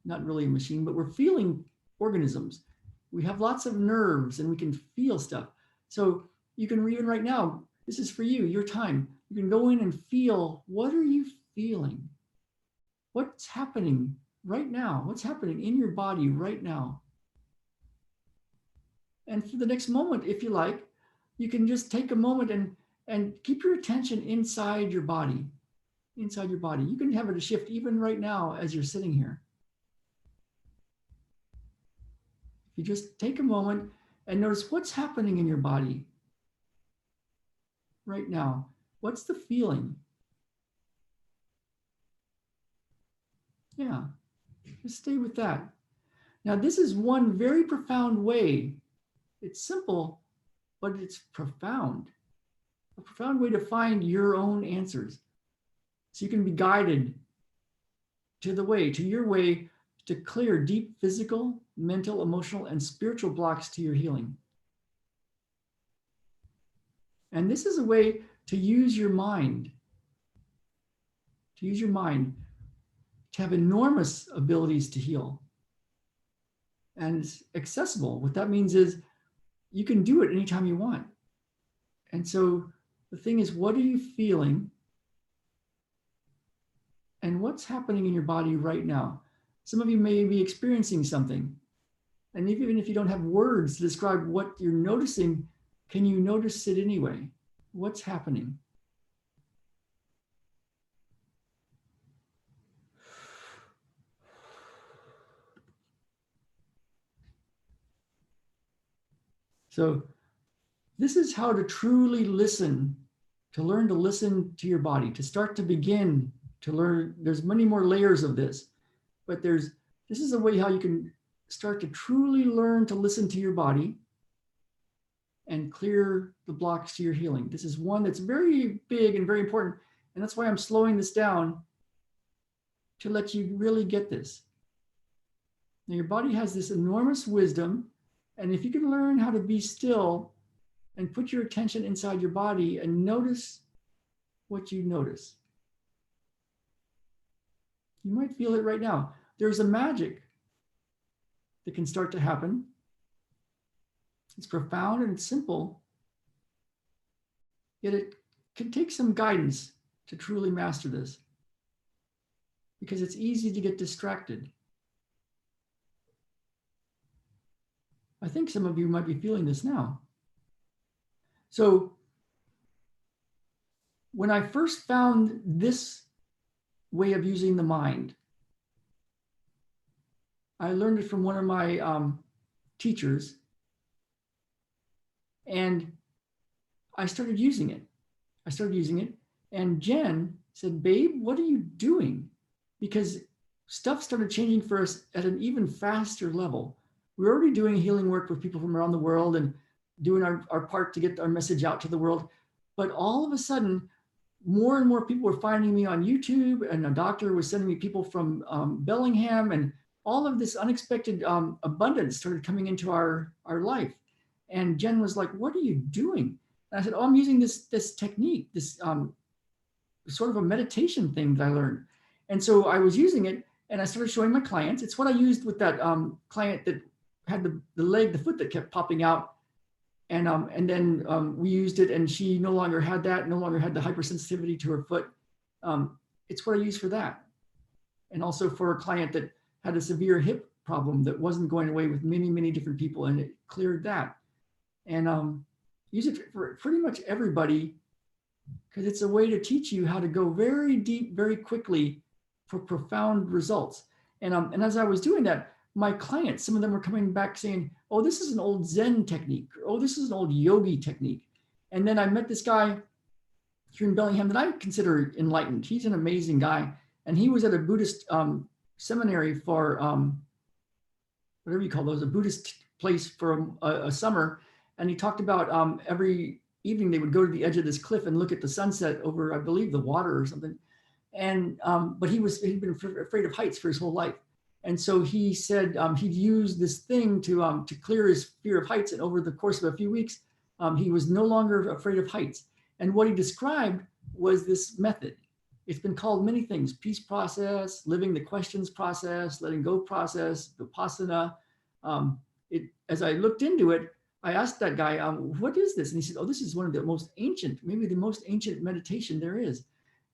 not really a machine, but we're feeling organisms. We have lots of nerves and we can feel stuff. So you can even right now, this is for you, your time. You can go in and feel, what are you feeling? What's happening right now? What's happening in your body right now? And for the next moment, if you like, you can just take a moment and keep your attention inside your body. Inside your body. You can have it a shift even right now as you're sitting here. You just take a moment and notice what's happening in your body right now. What's the feeling? Yeah, just stay with that. Now, this is one very profound way. It's simple, but it's profound. A profound way to find your own answers. So you can be guided to your way to clear deep physical, mental, emotional, and spiritual blocks to your healing. And this is a way to use your mind, to have enormous abilities to heal. And it's accessible. What that means is you can do it anytime you want. And so the thing is, what are you feeling? And what's happening in your body right now? Some of you may be experiencing something. And even if you don't have words to describe what you're noticing, can you notice it anyway? What's happening? So This is how to truly listen, to learn to listen to your body, to start to begin to learn. There's many more layers of this, but this is a way how you can start to truly learn to listen to your body and clear the blocks to your healing. This is one that's very big and very important. And that's why I'm slowing this down to let you really get this. Now, your body has this enormous wisdom. And if you can learn how to be still and put your attention inside your body and notice what you notice, you might feel it right now. There's a magic that can start to happen. It's profound and it's simple, yet it can take some guidance to truly master this, because it's easy to get distracted. I think some of you might be feeling this now. So when I first found this way of using the mind, I learned it from one of my teachers, and I started using it. And Jen said, "Babe, what are you doing?" Because stuff started changing for us at an even faster level. We're already doing healing work with people from around the world and doing our part to get our message out to the world. But all of a sudden, more and more people were finding me on YouTube, and a doctor was sending me people from Bellingham, and all of this unexpected abundance started coming into our life. And Jen was like, "What are you doing?" And I said, "Oh, I'm using this technique, this sort of a meditation thing that I learned." And so I was using it, and I started showing my clients. It's what I used with that client that had the foot that kept popping out. And then we used it, and she no longer had the hypersensitivity to her foot. It's what I use for that. And also for a client that had a severe hip problem that wasn't going away with many, many different people, and it cleared that. And use it for pretty much everybody, because it's a way to teach you how to go very deep, very quickly for profound results. And as I was doing that, my clients, some of them were coming back saying, "Oh, this is an old Zen technique. Oh, this is an old yogi technique." And then I met this guy here in Bellingham that I consider enlightened. He's an amazing guy. And he was at a Buddhist seminary for whatever you call those, a Buddhist place for a summer. And he talked about every evening they would go to the edge of this cliff and look at the sunset over, I believe, the water or something. And but he'd been afraid of heights for his whole life. And so he said he'd use this thing to clear his fear of heights. And over the course of a few weeks, he was no longer afraid of heights. And what he described was this method. It's been called many things: peace process, living the questions process, letting go process, vipassana. As I looked into it, I asked that guy, "What is this?" And he said, "Oh, this is one of the most ancient, maybe the most ancient meditation there is."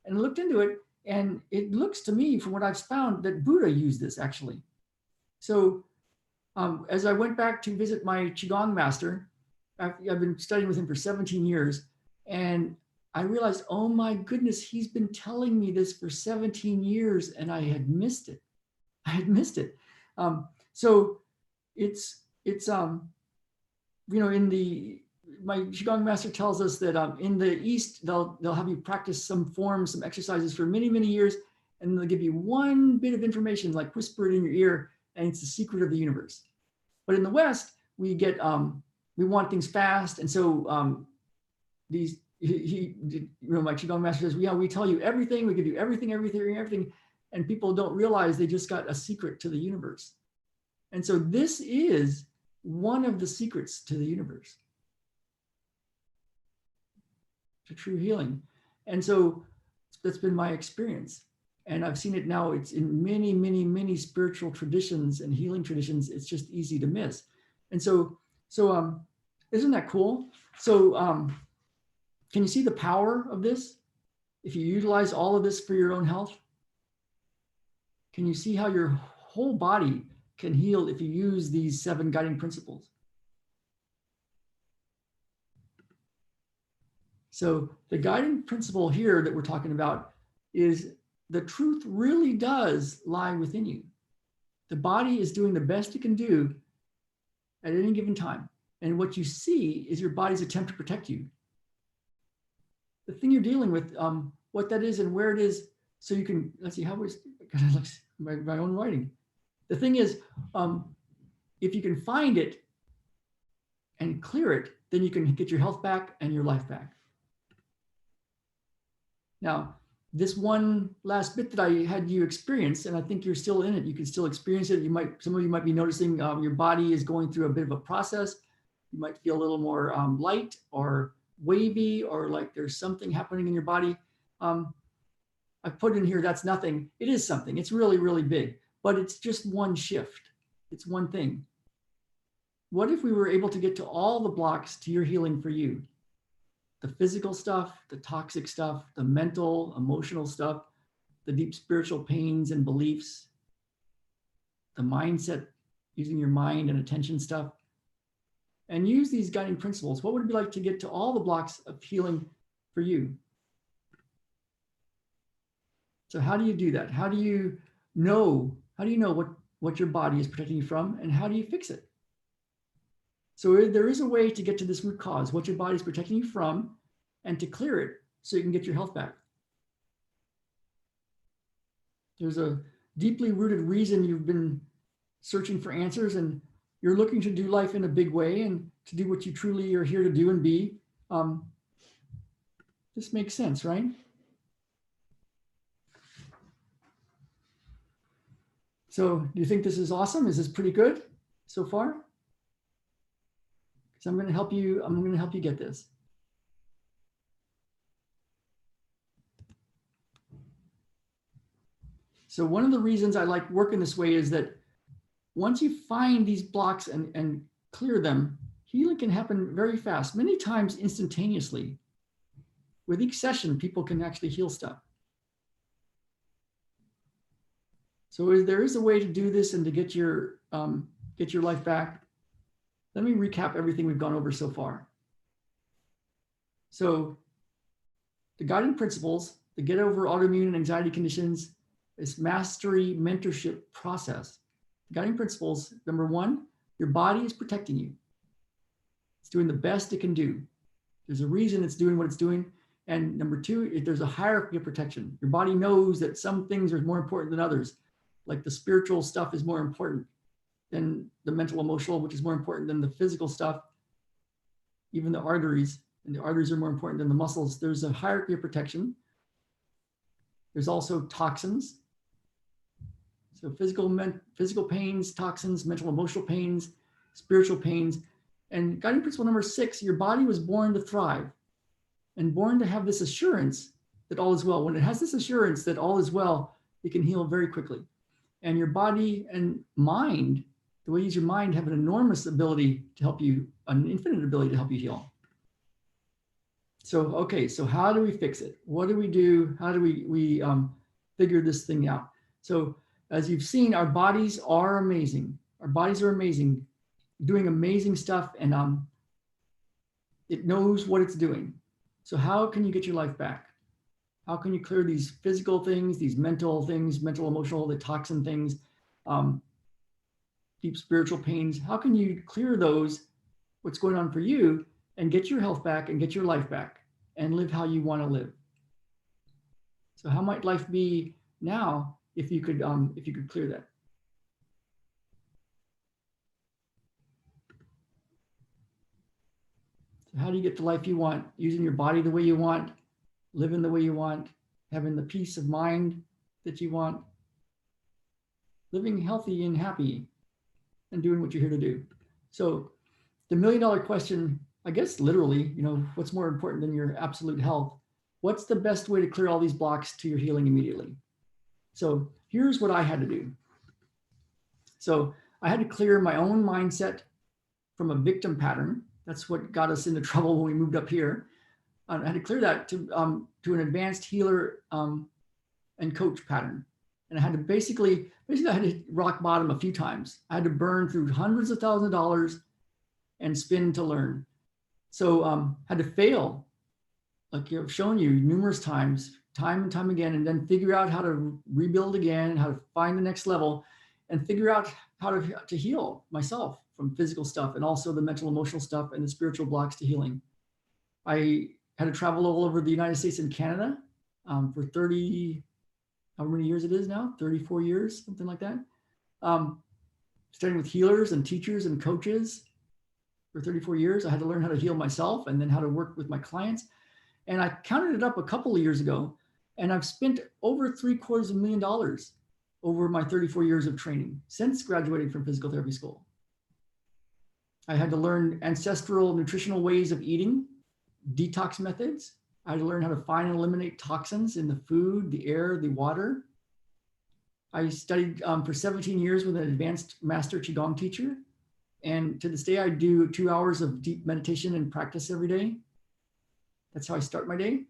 And I looked into it, and it looks to me, from what I've found, that Buddha used this actually. So as I went back to visit my Qigong master, I've been studying with him for 17 years, and I realized, oh my goodness, he's been telling me this for 17 years, and I had missed it. So it's my Qigong master tells us that in the East, they'll have you practice some forms, some exercises for many, many years, and they'll give you one bit of information, like whisper it in your ear, and it's the secret of the universe. But in the West, we want things fast, and so my Qigong master says, "Yeah, we tell you everything, we give you everything, and people don't realize they just got a secret to the universe." And so this is one of the secrets to the universe, to true healing. And so that's been my experience. And I've seen it now. It's in many, many, many spiritual traditions and healing traditions. It's just easy to miss. And so isn't that cool? So can you see the power of this? If you utilize all of this for your own health, can you see how your whole body can heal if you use these 7 guiding principles? So the guiding principle here that we're talking about is the truth really does lie within you. The body is doing the best it can do at any given time. And what you see is your body's attempt to protect you. The thing you're dealing with, what that is and where it is, so you can, let's see, how was, my own writing. The thing is, if you can find it and clear it, then you can get your health back and your life back. Now, this one last bit that I had you experience, and I think you're still in it, you can still experience it. Some of you might be noticing your body is going through a bit of a process. You might feel a little more light or wavy, or like there's something happening in your body. I put in here, that's nothing. It is something. It's really, really big, but it's just one shift. It's one thing. What if we were able to get to all the blocks to your healing for you? The physical stuff, the toxic stuff, the mental, emotional stuff, the deep spiritual pains and beliefs, the mindset, using your mind and attention stuff, and use these guiding principles. What would it be like to get to all the blocks of healing for you? So how do you do that? How do you know what your body is protecting you from, and how do you fix it? So there is a way to get to this root cause, what your body is protecting you from, and to clear it so you can get your health back. There's a deeply rooted reason you've been searching for answers, and you're looking to do life in a big way and to do what you truly are here to do and be. This makes sense, right? So do you think this is awesome? Is this pretty good so far? So I'm going to help you get this. So one of the reasons I like working this way is that once you find these blocks and clear them, healing can happen very fast, many times instantaneously. With each session, people can actually heal stuff. So there is a way to do this and to get your life back. Let me recap everything we've gone over so far. So the guiding principles, the get over autoimmune and anxiety conditions, is mastery mentorship process. The guiding principles, number one, your body is protecting you. It's doing the best it can do. There's a reason it's doing what it's doing. And number two, there's a hierarchy of protection. Your body knows that some things are more important than others. Like the spiritual stuff is more important than the mental, emotional, which is more important than the physical stuff, even the arteries, and the arteries are more important than the muscles. There's a hierarchy of protection. There's also toxins. So physical pains, toxins, mental, emotional pains, spiritual pains. And guiding principle number 6, your body was born to thrive and born to have this assurance that all is well. When it has this assurance that all is well, it can heal very quickly. And your body and mind, the way you use your mind, have an enormous ability to help you, an infinite ability to help you heal. So, okay, so how do we fix it? What do we do? How do we figure this thing out? So as you've seen, our bodies are amazing. Our bodies are amazing, doing amazing stuff, and it knows what it's doing. So how can you get your life back? How can you clear these physical things, these mental things, mental, emotional, the toxin things, deep spiritual pains? How can you clear those, what's going on for you, and get your health back and get your life back and live how you want to live? So how might life be now if you could clear that? So how do you get the life you want? Using your body the way you want, living the way you want, having the peace of mind that you want, living healthy and happy, and doing what you're here to do. So the $1 million question, I guess literally, what's more important than your absolute health? What's the best way to clear all these blocks to your healing immediately? So here's what I had to do. So I had to clear my own mindset from a victim pattern. That's what got us into trouble when we moved up here. I had to clear that to an advanced healer and coach pattern. And I had to basically I had to rock bottom a few times. I had to burn through hundreds of thousands of dollars and spin to learn. So had to fail, like I've shown you numerous times, time and time again, and then figure out how to rebuild again, how to find the next level, and figure out how to heal myself from physical stuff and also the mental, emotional stuff and the spiritual blocks to healing. I had to travel all over the United States and Canada for 30, how many years it is now? 34 years, something like that. Studying with healers and teachers and coaches for 34 years. I had to learn how to heal myself and then how to work with my clients. And I counted it up a couple of years ago, and I've spent over $750,000 over my 34 years of training since graduating from physical therapy school. I had to learn ancestral nutritional ways of eating, detox methods. I had to learn how to find and eliminate toxins in the food, the air, the water. I studied for 17 years with an advanced master Qigong teacher. And to this day, I do 2 hours of deep meditation and practice every day. That's how I start my day.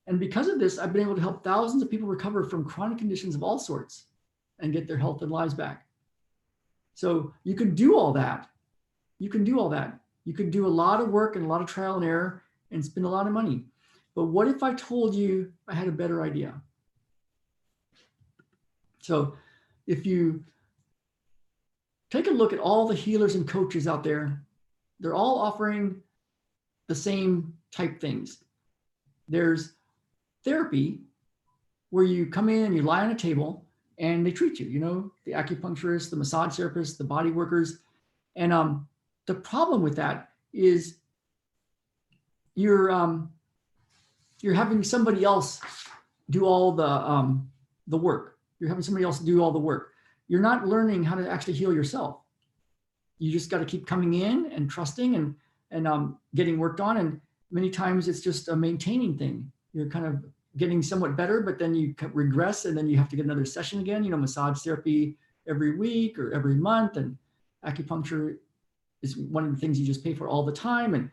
And because of this, I've been able to help thousands of people recover from chronic conditions of all sorts and get their health and lives back. So you can do all that. You can do all that. You can do a lot of work and a lot of trial and error and spend a lot of money. But what if I told you I had a better idea? So if you take a look at all the healers and coaches out there, they're all offering the same type things. There's therapy where you come in and you lie on a table and they treat you, you know, the acupuncturist, the massage therapist, the body workers. And the problem with that is you're having somebody else do all the work. You're having somebody else do all the work. You're not learning how to actually heal yourself. You just got to keep coming in and trusting and getting worked on. And many times it's just a maintaining thing. You're kind of getting somewhat better, but then you regress and then you have to get another session again, you know, massage therapy every week or every month. And acupuncture is one of the things you just pay for all the time. And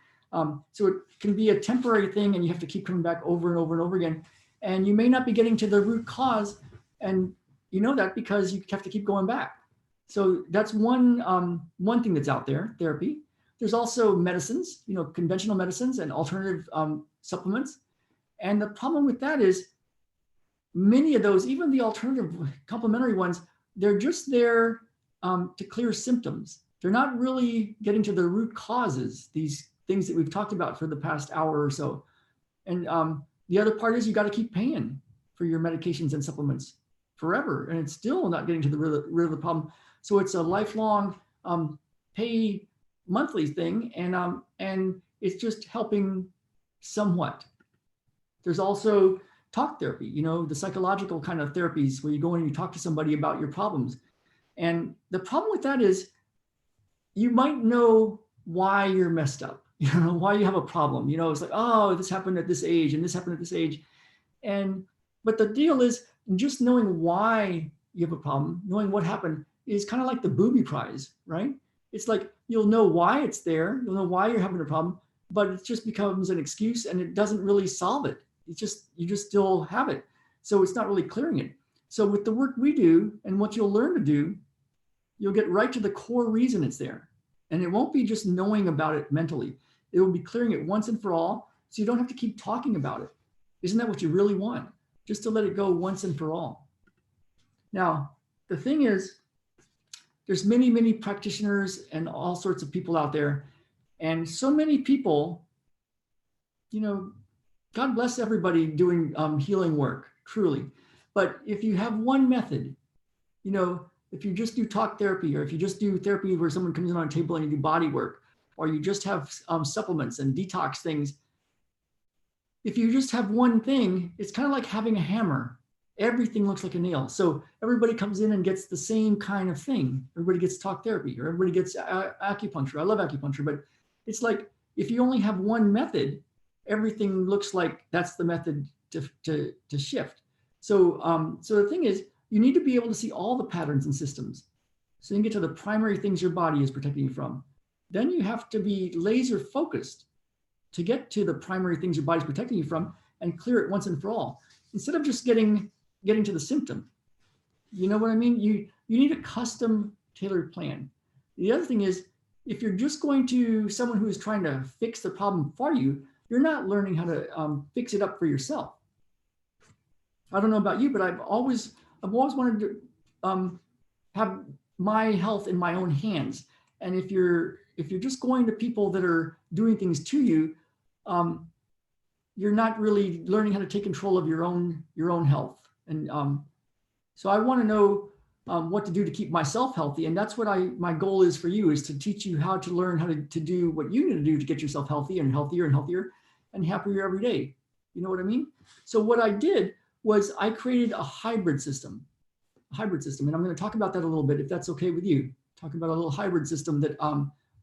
so it can be a temporary thing and you have to keep coming back over and over and over again. And you may not be getting to the root cause. And you know that because you have to keep going back. So that's one thing that's out there, therapy. There's also medicines, you know, conventional medicines and alternative supplements. And the problem with that is many of those, even the alternative complementary ones, they're just there to clear symptoms. They're not really getting to the root causes, these things that we've talked about for the past hour or so. And the other part is you got to keep paying for your medications and supplements forever. And it's still not getting to the root of the problem. So it's a lifelong pay monthly thing. And it's just helping somewhat. There's also talk therapy, you know, the psychological kind of therapies where you go in and you talk to somebody about your problems. And the problem with that is you might know why you're messed up, you know, why you have a problem. You know, it's like, oh, this happened at this age and this happened at this age. But the deal is just knowing why you have a problem, knowing what happened is kind of like the booby prize, right? It's like, you'll know why it's there. You'll know why you're having a problem, but it just becomes an excuse and it doesn't really solve it. You just still have it. So it's not really clearing it. So with the work we do and what you'll learn to do, you'll get right to the core reason it's there. And it won't be just knowing about it mentally. It will be clearing it once and for all. So you don't have to keep talking about it. Isn't that what you really want? Just to let it go once and for all. Now, the thing is, there's many, many practitioners and all sorts of people out there. And so many people, you know, God bless everybody doing healing work, truly. But if you have one method, you know, if you just do talk therapy, or if you just do therapy where someone comes in on a table and you do body work, or you just have supplements and detox things, if you just have one thing, it's kind of like having a hammer. Everything looks like a nail. So everybody comes in and gets the same kind of thing. Everybody gets talk therapy, or everybody gets acupuncture. I love acupuncture, but it's like, if you only have one method, everything looks like that's the method to shift. So, so the thing is, you need to be able to see all the patterns and systems. So you can get to the primary things your body is protecting you from. Then you have to be laser focused to get to the primary things your body's protecting you from and clear it once and for all. Instead of just getting to the symptom. You know what I mean? You need a custom tailored plan. The other thing is, if you're just going to someone who is trying to fix the problem for you, you're not learning how to fix it up for yourself. I don't know about you, but I've always wanted to have my health in my own hands. And if you're just going to people that are doing things to you, you're not really learning how to take control of your own health. And so I want to know what to do to keep myself healthy. And that's what my goal is for you, is to teach you how to learn how to do what you need to do to get yourself healthy and healthier and healthier and happier every day. You know what I mean? So what I did was I created a hybrid system. And I'm going to talk about that a little bit, if that's okay with you. Talk about a little hybrid system that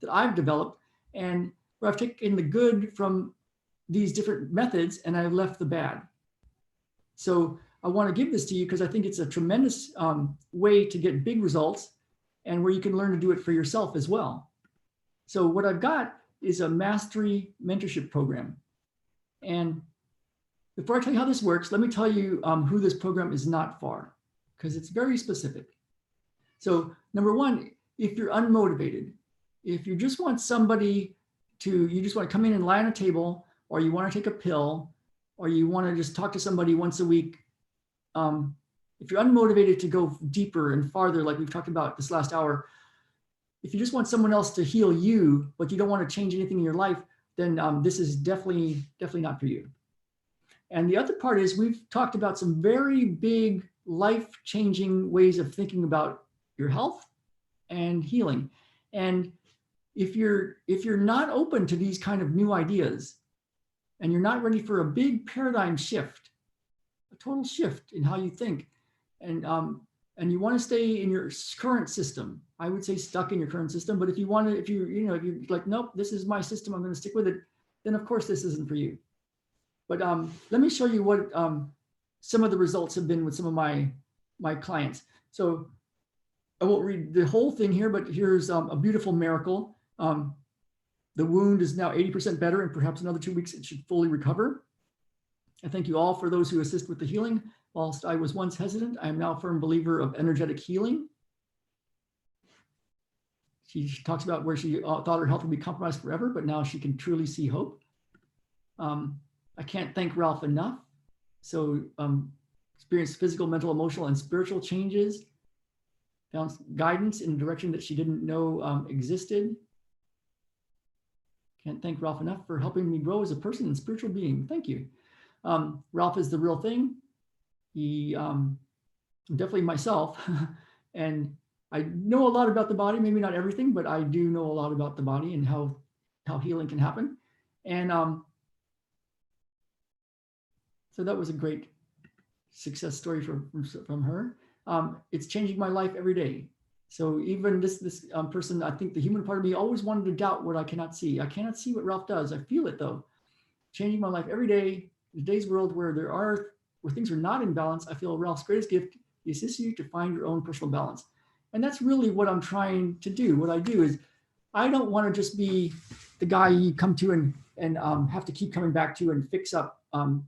I've developed, and where I've taken the good from these different methods and I left the bad. So I want to give this to you because I think it's a tremendous way to get big results, and where you can learn to do it for yourself as well. So what I've got is a mastery mentorship program. And before I tell you how this works, let me tell you who this program is not for, because it's very specific. So number one, if you're unmotivated, if you just want somebody you just want to come in and lie on a table, or you want to take a pill, or you want to just talk to somebody once a week, if you're unmotivated to go deeper and farther, like we've talked about this last hour, if you just want someone else to heal you, but you don't want to change anything in your life, then this is definitely not for you. And the other part is, we've talked about some very big life-changing ways of thinking about your health and healing. And if you're not open to these kind of new ideas, and you're not ready for a big paradigm shift, a total shift in how you think, and you want to stay in your current system, I would say stuck in your current system. But if you're like, nope, this is my system, I'm going to stick with it, then of course this isn't for you. But let me show you what some of the results have been with some of my clients. So I won't read the whole thing here, but here's a beautiful miracle. The wound is now 80% better, and perhaps another 2 weeks it should fully recover. I thank you all for those who assist with the healing. Whilst I was once hesitant, I am now a firm believer of energetic healing. She talks about where she thought her health would be compromised forever, but now she can truly see hope. I can't thank Ralph enough. So experienced physical, mental, emotional, and spiritual changes. Found guidance in a direction that she didn't know existed. Can't thank Ralph enough for helping me grow as a person and spiritual being. Thank you. Ralph is the real thing. I'm definitely myself. And I know a lot about the body, maybe not everything, but I do know a lot about the body and how healing can happen. And so that was a great success story from her. It's changing my life every day. So even this person, I think the human part of me always wanted to doubt what I cannot see. I cannot see what Ralph does. I feel it though. Changing my life every day. In today's world where things are not in balance, I feel Ralph's greatest gift assists you to find your own personal balance. And that's really what I'm trying to do. What I do is, I don't want to just be the guy you come to and have to keep coming back to and fix up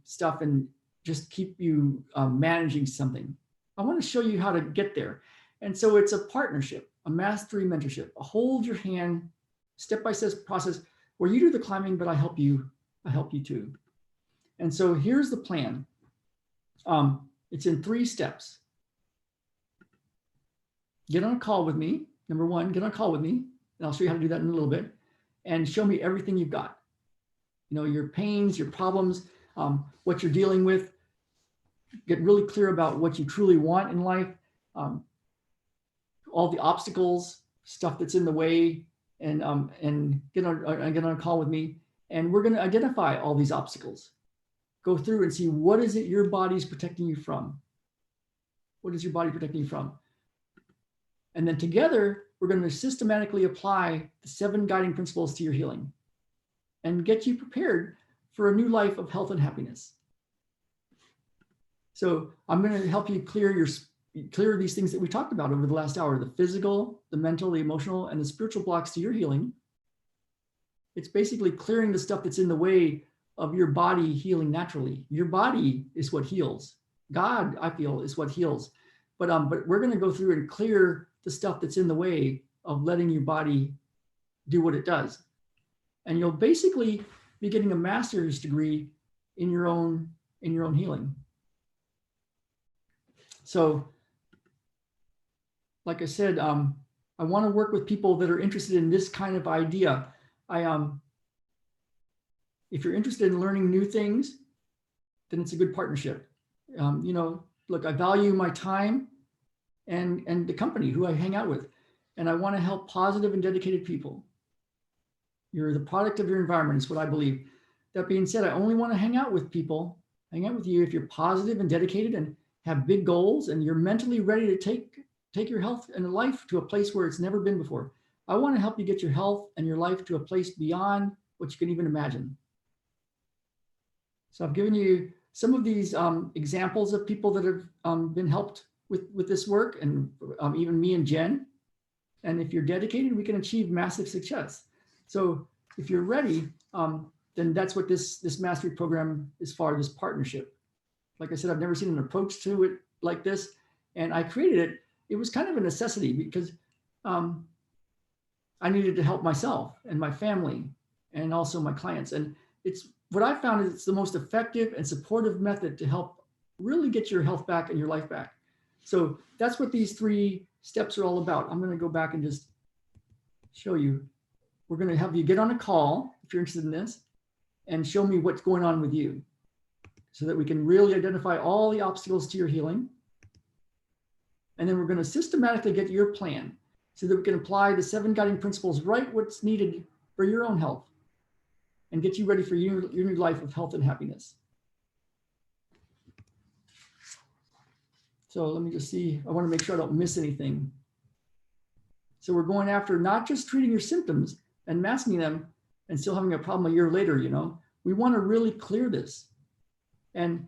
stuff and just keep you managing something. I want to show you how to get there. And so it's a partnership, a mastery mentorship, a hold your hand, step-by-step process where you do the climbing, but I help you too. And so here's the plan. It's in 3 steps. Get on a call with me. Number 1, get on a call with me, and I'll show you how to do that in a little bit, and show me everything you've got. You know, your pains, your problems, what you're dealing with. Get really clear about what you truly want in life. All the obstacles, stuff that's in the way, and get on a call with me, and we're going to identify all these obstacles. Go through and see, what is it your body's protecting you from? What is your body protecting you from? And then together, we're going to systematically apply the 7 guiding principles to your healing and get you prepared for a new life of health and happiness. So I'm going to help you clear these things that we talked about over the last hour: the physical, the mental, the emotional, and the spiritual blocks to your healing. It's basically clearing the stuff that's in the way of your body healing naturally. Your body is what heals. God, I feel, is what heals. But we're going to go through and clear the stuff that's in the way of letting your body do what it does. And you'll basically be getting a master's degree in your own healing. So, like I said, I I want to work with people that are interested in this kind of idea. If you're interested in learning new things, then it's a good partnership. Look, I value my time and the company who I hang out with, and I want to help positive and dedicated people. You're the product of your environment, is what I believe. That being said, I only want to hang out with you if you're positive and dedicated and have big goals and you're mentally ready to take your health and life to a place where it's never been before. I want to help you get your health and your life to a place beyond what you can even imagine. So I've given you some of these examples of people that have been helped with this work, and even me and Jen. And if you're dedicated, we can achieve massive success. So if you're ready, then that's what this mastery program is for, this partnership. Like I said, I've never seen an approach to it like this. And I created it. It was kind of a necessity because I needed to help myself and my family and also my clients. And it's what I found is it's the most effective and supportive method to help really get your health back and your life back. So that's what these 3 steps are all about. I'm going to go back and just show you. We're going to have you get on a call if you're interested in this and show me what's going on with you so that we can really identify all the obstacles to your healing. And then we're going to systematically get your plan so that we can apply the 7 guiding principles, right what's needed for your own health, and get you ready for your new life of health and happiness. So let me just see. I want to make sure I don't miss anything. So we're going after not just treating your symptoms and masking them and still having a problem a year later, We want to really clear this. And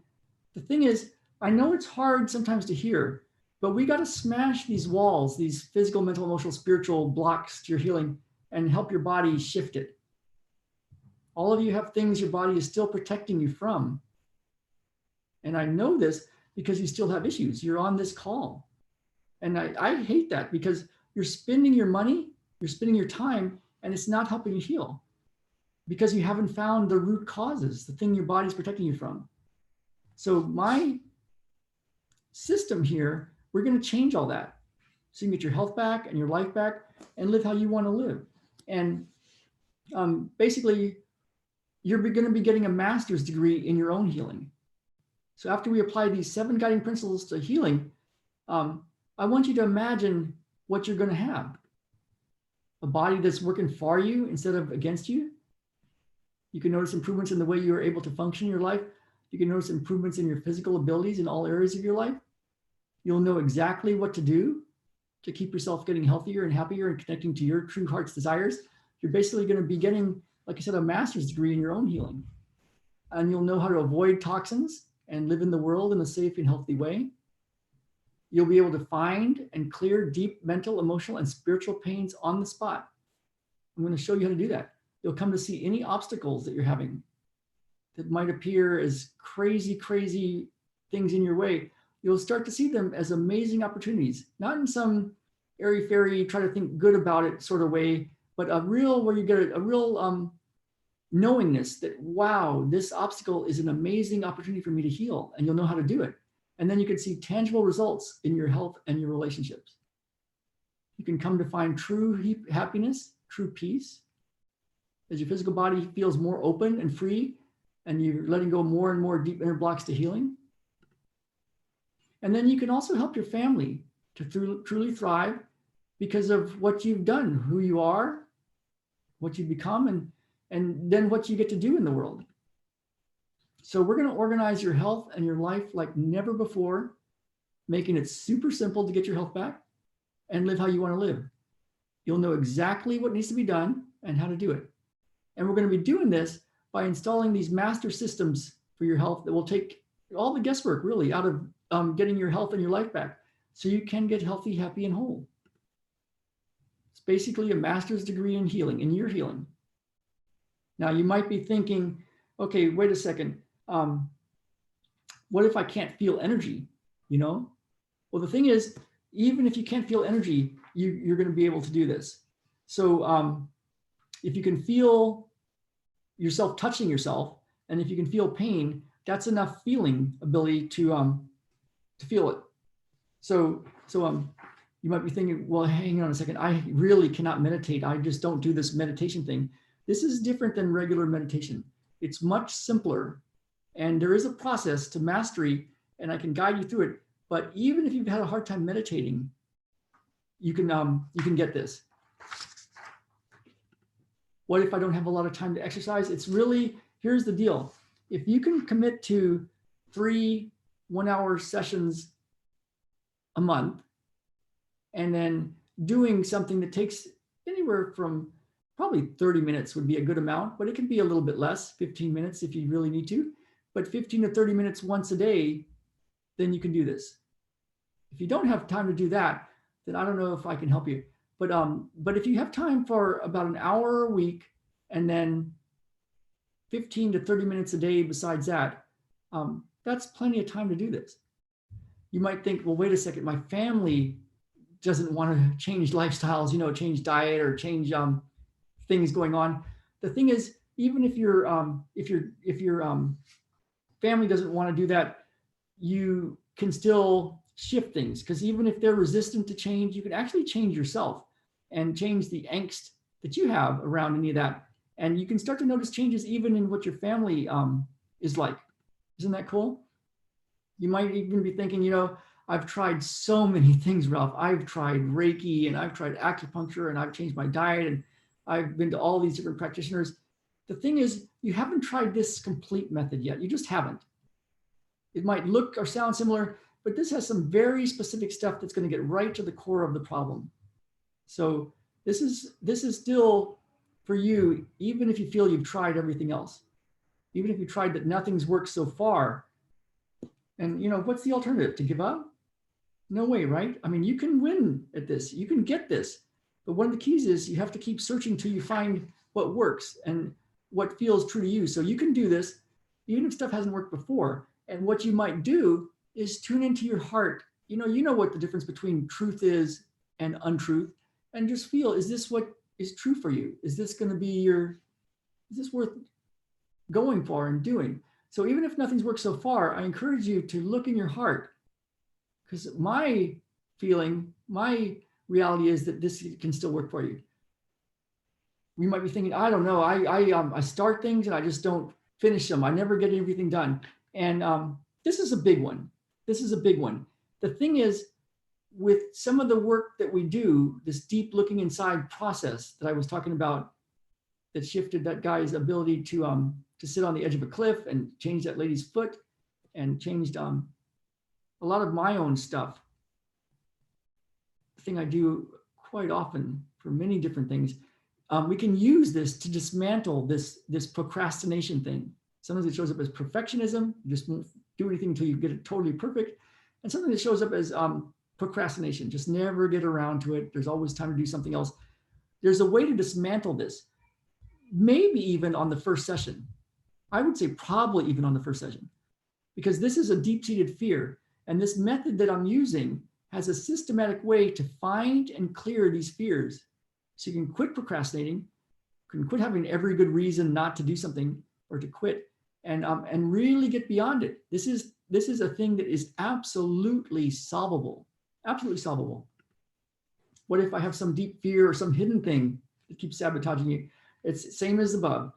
the thing is, I know it's hard sometimes to hear, but we got to smash these walls, these physical, mental, emotional, spiritual blocks to your healing and help your body shift it. All of you have things your body is still protecting you from. And I know this because you still have issues. You're on this call. And I hate that because you're spending your money, you're spending your time, and it's not helping you heal because you haven't found the root causes, the thing your body's protecting you from. So my system here, we're going to change all that so you can get your health back and your life back and live how you want to live. And basically, you're going to be getting a master's degree in your own healing. So after we apply these 7 guiding principles to healing, I want you to imagine what you're going to have. A body that's working for you instead of against you. You can notice improvements in the way you're able to function in your life. You can notice improvements in your physical abilities in all areas of your life. You'll know exactly what to do to keep yourself getting healthier and happier and connecting to your true heart's desires. You're basically going to be getting, like I said, a master's degree in your own healing. And you'll know how to avoid toxins and live in the world in a safe and healthy way. You'll be able to find and clear deep mental, emotional, and spiritual pains on the spot. I'm going to show you how to do that. You'll come to see any obstacles that you're having that might appear as crazy, crazy things in your way. You'll start to see them as amazing opportunities, not in some airy-fairy, try to think good about it sort of way, but a real, where you get a real knowingness that, wow, this obstacle is an amazing opportunity for me to heal, and you'll know how to do it. And then you can see tangible results in your health and your relationships. You can come to find true happiness, true peace, as your physical body feels more open and free, and you're letting go more and more deep inner blocks to healing. And then you can also help your family to truly thrive because of what you've done, who you are, what you've become, and then what you get to do in the world. So we're going to organize your health and your life like never before, making it super simple to get your health back and live how you want to live. You'll know exactly what needs to be done and how to do it. And we're going to be doing this by installing these master systems for your health that will take all the guesswork really out of getting your health and your life back so you can get healthy, happy, and whole. It's basically a master's degree in healing, in your healing. Now you might be thinking, okay, wait a second. What if I can't feel energy? Well, the thing is, even if you can't feel energy, you're going to be able to do this. So if you can feel yourself touching yourself, and if you can feel pain, that's enough feeling ability to feel it. So You might be thinking, well, hang on a second. I really cannot meditate. I just don't do this meditation thing. This is different than regular meditation. It's much simpler. And there is a process to mastery, and I can guide you through it. But even if you've had a hard time meditating, you can get this. What if I don't have a lot of time to exercise? It's really, here's the deal. If you can commit to 3 1-hour sessions a month, and then doing something that takes anywhere from probably 30 minutes would be a good amount, but it can be a little bit less, 15 minutes if you really need to, but 15 to 30 minutes once a day, then you can do this. If you don't have time to do that, then I don't know if I can help you. But if you have time for about an hour a week and then 15 to 30 minutes a day besides that, that's plenty of time to do this. You might think, well, wait a second, my family doesn't want to change lifestyles, change diet or change things going on. The thing is, even if your family doesn't want to do that, you can still shift things, because even if they're resistant to change, you can actually change yourself and change the angst that you have around any of that. And you can start to notice changes even in what your family is like. Isn't that cool? You might even be thinking, I've tried so many things, Ralph. I've tried Reiki and I've tried acupuncture and I've changed my diet and I've been to all these different practitioners. The thing is, you haven't tried this complete method yet. You just haven't. It might look or sound similar, but this has some very specific stuff that's going to get right to the core of the problem. So this is still for you, even if you feel you've tried everything else, even if you tried that nothing's worked so far. And what's the alternative? To give up? No way, right? I mean, you can win at this. You can get this. But one of the keys is you have to keep searching till you find what works and what feels true to you. So you can do this, even if stuff hasn't worked before. And what you might do is tune into your heart. You know what the difference between truth is and untruth, and just feel, is this what is true for you? Is this going to be is this worth going for and doing? So even if nothing's worked so far, I encourage you to look in your heart, because my reality is that this can still work for you. You might be thinking, I don't know, I start things and I just don't finish them. I never get everything done. And this is a big one. This is a big one. The thing is, with some of the work that we do, this deep looking inside process that I was talking about, that shifted that guy's ability to sit on the edge of a cliff and change that lady's foot, and changed a lot of my own stuff. The thing I do quite often for many different things. We can use this to dismantle this procrastination thing. Sometimes it shows up as perfectionism. You just won't do anything until you get it totally perfect. And sometimes it shows up as procrastination. Just never get around to it. There's always time to do something else. There's a way to dismantle this. Maybe even on the first session. I would say probably even on the first session, because this is a deep-seated fear. And this method that I'm using has a systematic way to find and clear these fears. So you can quit procrastinating, can quit having every good reason not to do something or to quit, and really get beyond it. This is a thing that is absolutely solvable, absolutely solvable. What if I have some deep fear or some hidden thing that keeps sabotaging you? It's same as above,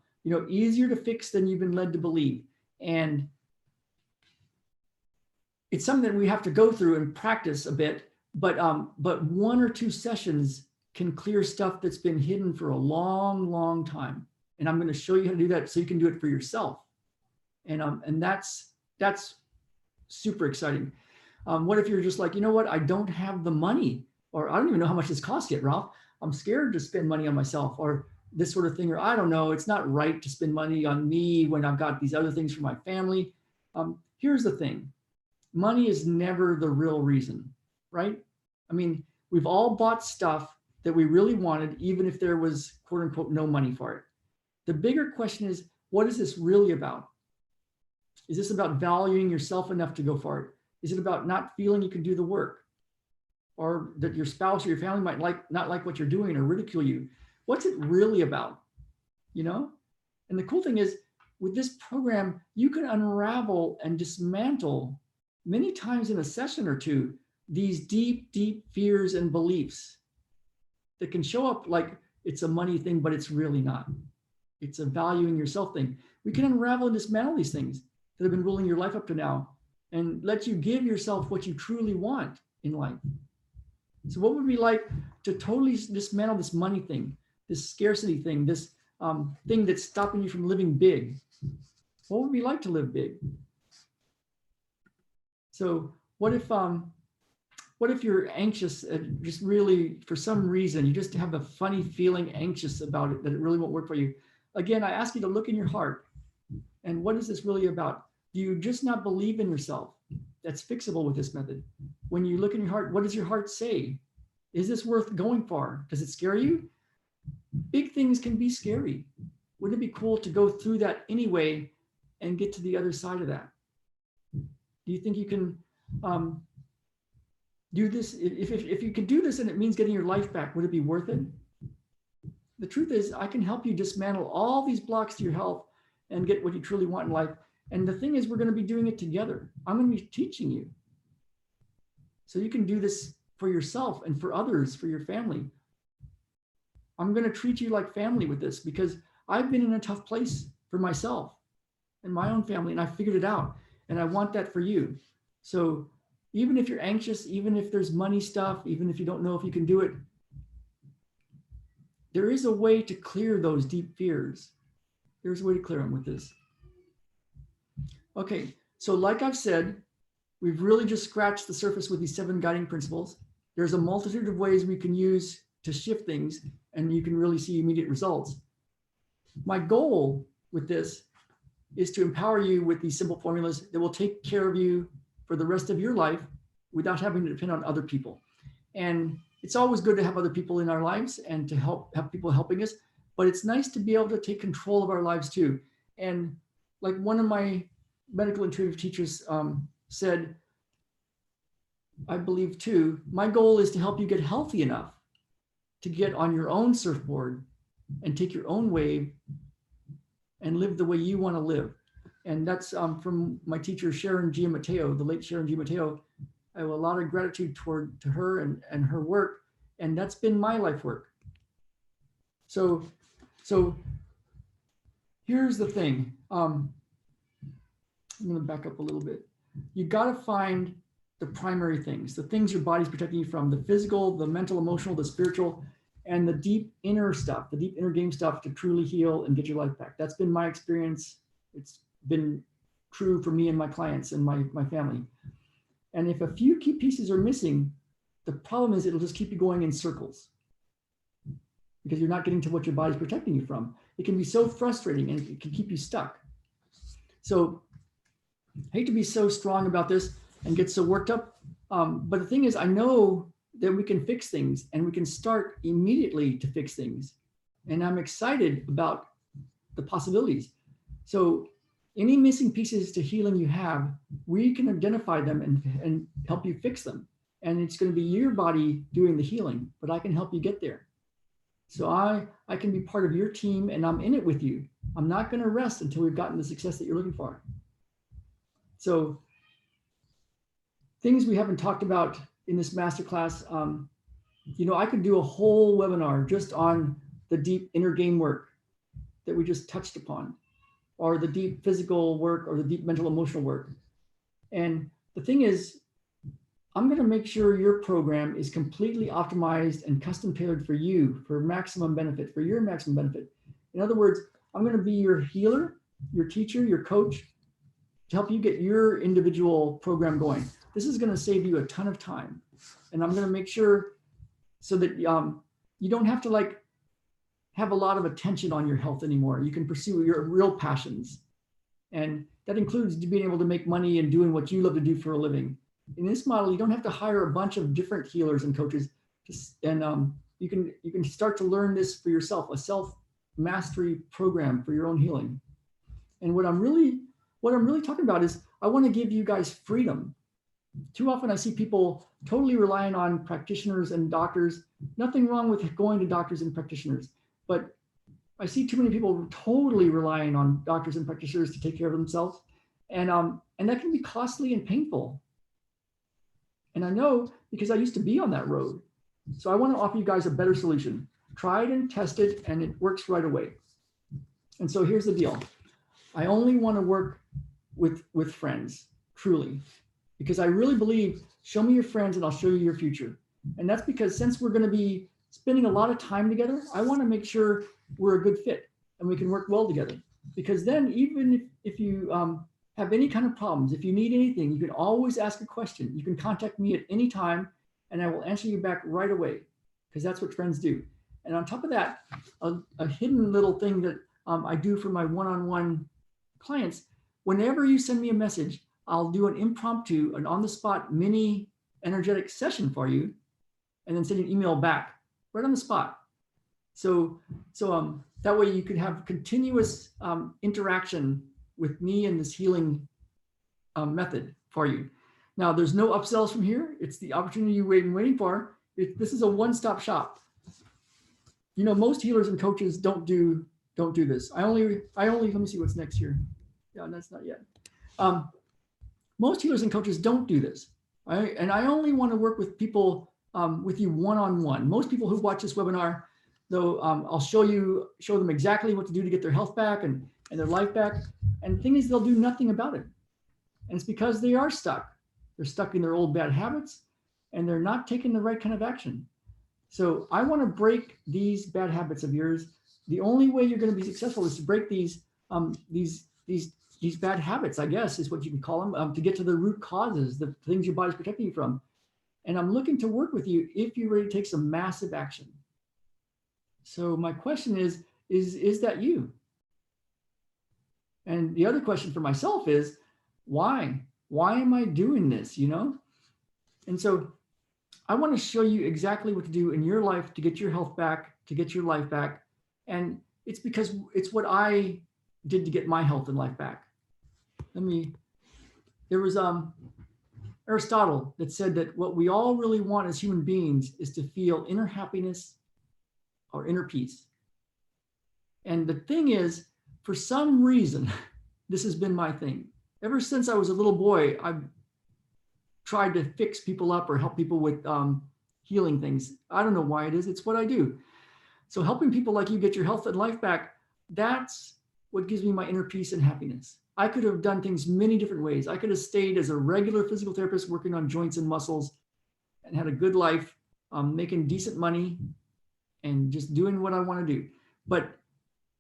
easier to fix than you've been led to believe. And it's something that we have to go through and practice a bit, but 1 or 2 sessions can clear stuff that's been hidden for a long, long time. And I'm going to show you how to do that so you can do it for yourself. And that's super exciting. What if you're just like, I don't have the money, or I don't even know how much this costs yet, Ralph. I'm scared to spend money on myself, or this sort of thing, or I don't know, it's not right to spend money on me when I've got these other things for my family. Here's the thing. Money is never the real reason, right? I mean, we've all bought stuff that we really wanted, even if there was, quote unquote, no money for it. The bigger question is, what is this really about? Is this about valuing yourself enough to go for it? Is it about not feeling you can do the work? Or that your spouse or your family might not like what you're doing or ridicule you? What's it really about? And the cool thing is, with this program, you can unravel and dismantle many times in a session or two these deep, deep fears and beliefs that can show up like it's a money thing, but it's really not. It's a valuing yourself thing. We can unravel and dismantle these things that have been ruling your life up to now and let you give yourself what you truly want in life. So what would it be like to totally dismantle this money thing, this scarcity thing, this thing that's stopping you from living big? What would it be like to live big? So what if you're anxious, just really for some reason, you just have a funny feeling anxious about it, that it really won't work for you? Again, I ask you to look in your heart. And what is this really about? Do you just not believe in yourself? That's fixable with this method. When you look in your heart, what does your heart say? Is this worth going for? Does it scare you? Big things can be scary. Wouldn't it be cool to go through that anyway and get to the other side of that? Do you think you can do this? If you could do this and it means getting your life back, would it be worth it? The truth is, I can help you dismantle all these blocks to your health and get what you truly want in life. And the thing is, we're going to be doing it together. I'm going to be teaching you. So you can do this for yourself and for others, for your family. I'm going to treat you like family with this because I've been in a tough place for myself and my own family, and I figured it out. And I want that for you. So even if you're anxious, even if there's money stuff, even if you don't know if you can do it, there is a way to clear those deep fears. There's a way to clear them with this. Okay, so like I've said, we've really just scratched the surface with these 7 guiding principles. There's a multitude of ways we can use to shift things, and you can really see immediate results. My goal with this is to empower you with these simple formulas that will take care of you for the rest of your life without having to depend on other people. And it's always good to have other people in our lives and to have people helping us, but it's nice to be able to take control of our lives too. And like one of my medical intuitive teachers said, I believe too, my goal is to help you get healthy enough to get on your own surfboard and take your own wave and live the way you want to live. And that's from my teacher, Sharon G. Mateo, the late Sharon G. Mateo. I have a lot of gratitude to her and her work. And that's been my life work. So here's the thing. I'm going to back up a little bit. You got to find the primary things, the things your body's protecting you from, the physical, the mental, emotional, the spiritual, and the deep inner stuff, the deep inner game stuff to truly heal and get your life back. That's been my experience. It's been true for me and my clients and my family. And if a few key pieces are missing, the problem is it'll just keep you going in circles because you're not getting to what your body's protecting you from. It can be so frustrating and it can keep you stuck. So I hate to be so strong about this and get so worked up. But the thing is, I know that we can fix things and we can start immediately to fix things. And I'm excited about the possibilities. So any missing pieces to healing you have, we can identify them and help you fix them. And it's going to be your body doing the healing, but I can help you get there. So I can be part of your team and I'm in it with you. I'm not going to rest until we've gotten the success that you're looking for. So things we haven't talked about in this masterclass, I could do a whole webinar just on the deep inner game work that we just touched upon, or the deep physical work, or the deep mental emotional work. And the thing is, I'm going to make sure your program is completely optimized and custom tailored for you, for maximum benefit, for your maximum benefit. In other words, I'm going to be your healer, your teacher, your coach, to help you get your individual program going. This is going to save you a ton of time. And I'm going to make sure so that you don't have to have a lot of attention on your health anymore. You can pursue your real passions. And that includes being able to make money and doing what you love to do for a living. In this model, you don't have to hire a bunch of different healers and coaches. And you can start to learn this for yourself, a self-mastery program for your own healing. And what I'm really talking about is I want to give you guys freedom. Too often I see people totally relying on practitioners and doctors. Nothing wrong with going to doctors and practitioners, but I see too many people totally relying on doctors and practitioners to take care of themselves. And that can be costly and painful. And I know because I used to be on that road. So I want to offer you guys a better solution. Tried and tested, and it works right away. And so here's the deal. I only want to work with friends, truly, because I really believe, show me your friends and I'll show you your future. And that's because since we're going to be spending a lot of time together, I want to make sure we're a good fit and we can work well together. Because then even if you have any kind of problems, if you need anything, you can always ask a question. You can contact me at any time and I will answer you back right away, because that's what friends do. And on top of that, a hidden little thing that I do for my one-on-one clients, whenever you send me a message, I'll do an impromptu, an on-the-spot mini energetic session for you, and then send you an email back right on the spot. So that way you can have continuous interaction with me and this healing method for you. Now, there's no upsells from here. It's the opportunity you've been waiting for. This is a one-stop shop. You know, most healers and coaches don't do this. I only let me see what's next here. Yeah, that's not yet. Most healers and coaches don't do this. Right? And I only want to work with people with you one-on-one. Most people who watch this webinar, though, I'll show them exactly what to do to get their health back and their life back. And the thing is, they'll do nothing about it. And it's because they are stuck. They're stuck in their old bad habits and they're not taking the right kind of action. So I want to break these bad habits of yours. The only way you're going to be successful is to break these bad habits, I guess, is what you can call them, to get to the root causes, the things your body's protecting you from. And I'm looking to work with you if you're ready to take some massive action. So my question is that you? And the other question for myself is, why? Why am I doing this, you know? And so I want to show you exactly what to do in your life to get your health back, to get your life back. And it's because it's what I did to get my health and life back. There was Aristotle that said that what we all really want as human beings is to feel inner happiness or inner peace. And the thing is, for some reason, this has been my thing. Ever since I was a little boy, I've tried to fix people up or help people with healing things. I don't know why it is. It's what I do. So helping people like you get your health and life back, that's what gives me my inner peace and happiness. I could have done things many different ways. I could have stayed as a regular physical therapist working on joints and muscles and had a good life, making decent money and just doing what I want to do. But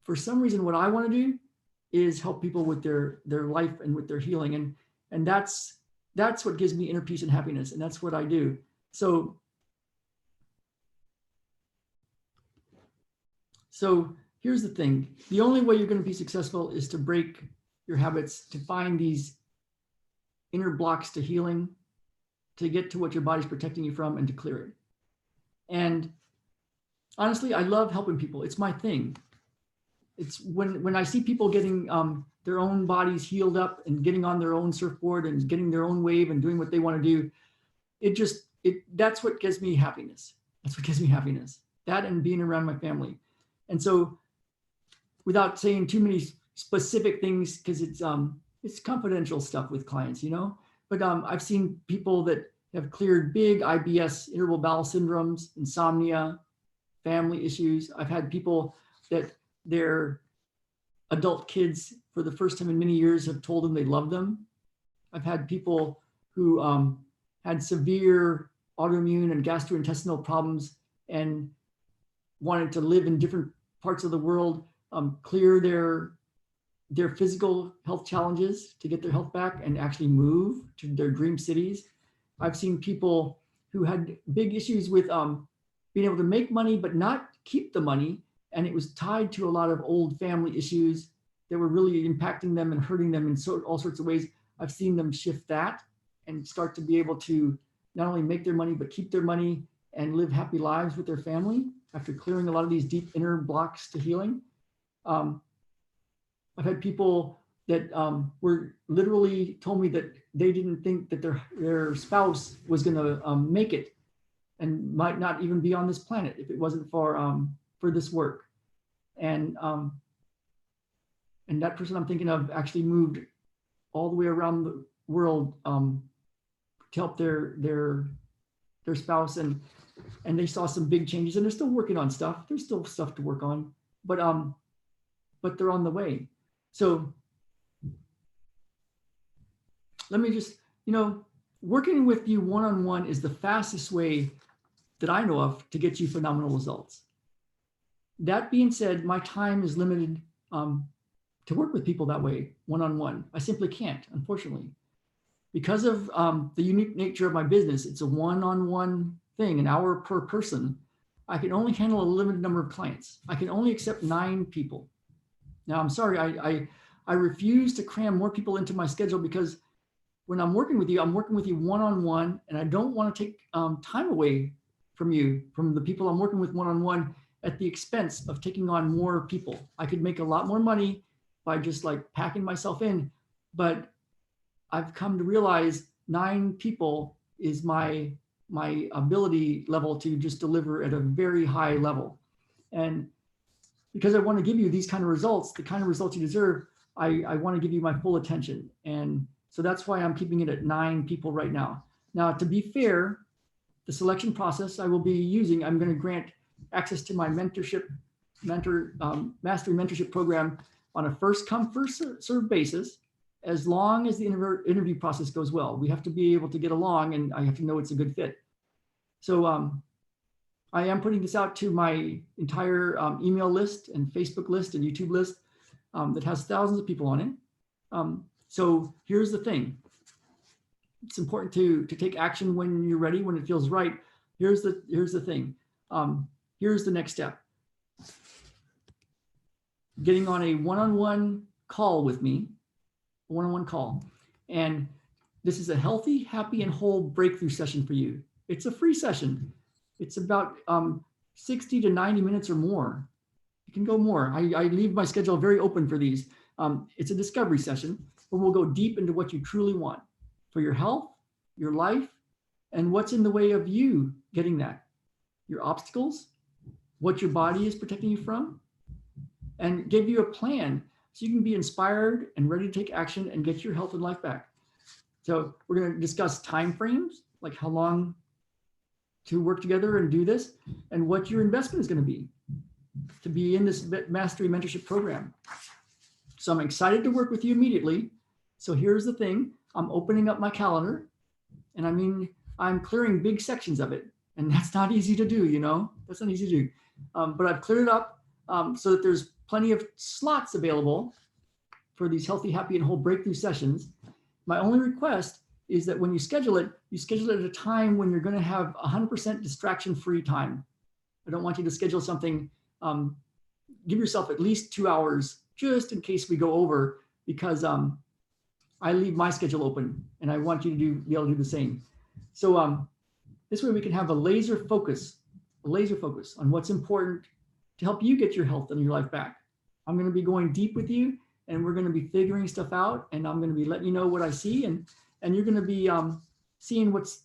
for some reason, what I want to do is help people with their life and with their healing. And that's what gives me inner peace and happiness. And that's what I do. So here's the thing. The only way you're going to be successful is to break your habits, to find these inner blocks to healing, to get to what your body's protecting you from and to clear it. And honestly, I love helping people. It's my thing. It's when I see people getting their own bodies healed up and getting on their own surfboard and getting their own wave and doing what they want to do, that's what gives me happiness. That's what gives me happiness. That and being around my family. And so without saying too many specific things, because it's confidential stuff with clients, you know, but I've seen people that have cleared big IBS, irritable bowel syndromes, insomnia, family issues. I've had people that their adult kids for the first time in many years have told them they love them. I've had people who had severe autoimmune and gastrointestinal problems and wanted to live in different parts of the world, clear their physical health challenges to get their health back and actually move to their dream cities. I've seen people who had big issues with being able to make money but not keep the money, and it was tied to a lot of old family issues that were really impacting them and hurting them in all sorts of ways. I've seen them shift that and start to be able to not only make their money, but keep their money and live happy lives with their family after clearing a lot of these deep inner blocks to healing. I've had people that were literally told me that they didn't think that their spouse was going to make it and might not even be on this planet if it wasn't for this work. And that person I'm thinking of actually moved all the way around the world to help their spouse, and they saw some big changes, and they're still working on stuff. There's still stuff to work on, but they're on the way. So let me just, working with you one-on-one is the fastest way that I know of to get you phenomenal results. That being said, my time is limited to work with people that way, one-on-one. I simply can't, unfortunately. Because of the unique nature of my business, it's a one-on-one thing, an hour per person. I can only handle a limited number of clients. I can only accept 9 people. Now, I'm sorry, I refuse to cram more people into my schedule, because when I'm working with you one-on-one, and I don't want to take time away from you, from the people I'm working with one-on-one, at the expense of taking on more people. I could make a lot more money by just like packing myself in, but I've come to realize 9 people is my ability level to just deliver at a very high level. And because I want to give you these kind of results, the kind of results you deserve, I want to give you my full attention. And so that's why I'm keeping it at 9 people right now. Now, to be fair, the selection process I'm going to grant access to my mastery mentorship program on a first come, first serve basis, as long as the interview process goes well. We have to be able to get along, and I have to know it's a good fit. So I am putting this out to my entire email list and Facebook list and YouTube list that has thousands of people on it. So here's the thing. It's important to take action when you're ready, when it feels right. Here's the thing. Here's the next step. Getting on a one-on-one call with me, a one-on-one call. And this is a healthy, happy, and whole breakthrough session for you. It's a free session. It's about 60 to 90 minutes or more. You can go more. I leave my schedule very open for these. It's a discovery session where we'll go deep into what you truly want for your health, your life, and what's in the way of you getting that. Your obstacles, what your body is protecting you from, and give you a plan so you can be inspired and ready to take action and get your health and life back. So we're going to discuss time frames, like how long to work together and do this, and what your investment is going to be in this mastery mentorship program. So I'm excited to work with you immediately. So here's the thing. I'm opening up my calendar, and I'm clearing big sections of it. And that's not easy to do, that's not easy to do. But I've cleared it up so that there's plenty of slots available for these healthy, happy, and whole breakthrough sessions. My only request is that when you schedule it at a time when you're going to have 100% distraction-free time. I don't want you to schedule something, give yourself at least 2 hours just in case we go over, because I leave my schedule open and I want you to be able to do the same. So this way we can have a laser focus on what's important to help you get your health and your life back. I'm going to be going deep with you, and we're going to be figuring stuff out, and I'm going to be letting you know what I see, and you're going to be seeing what's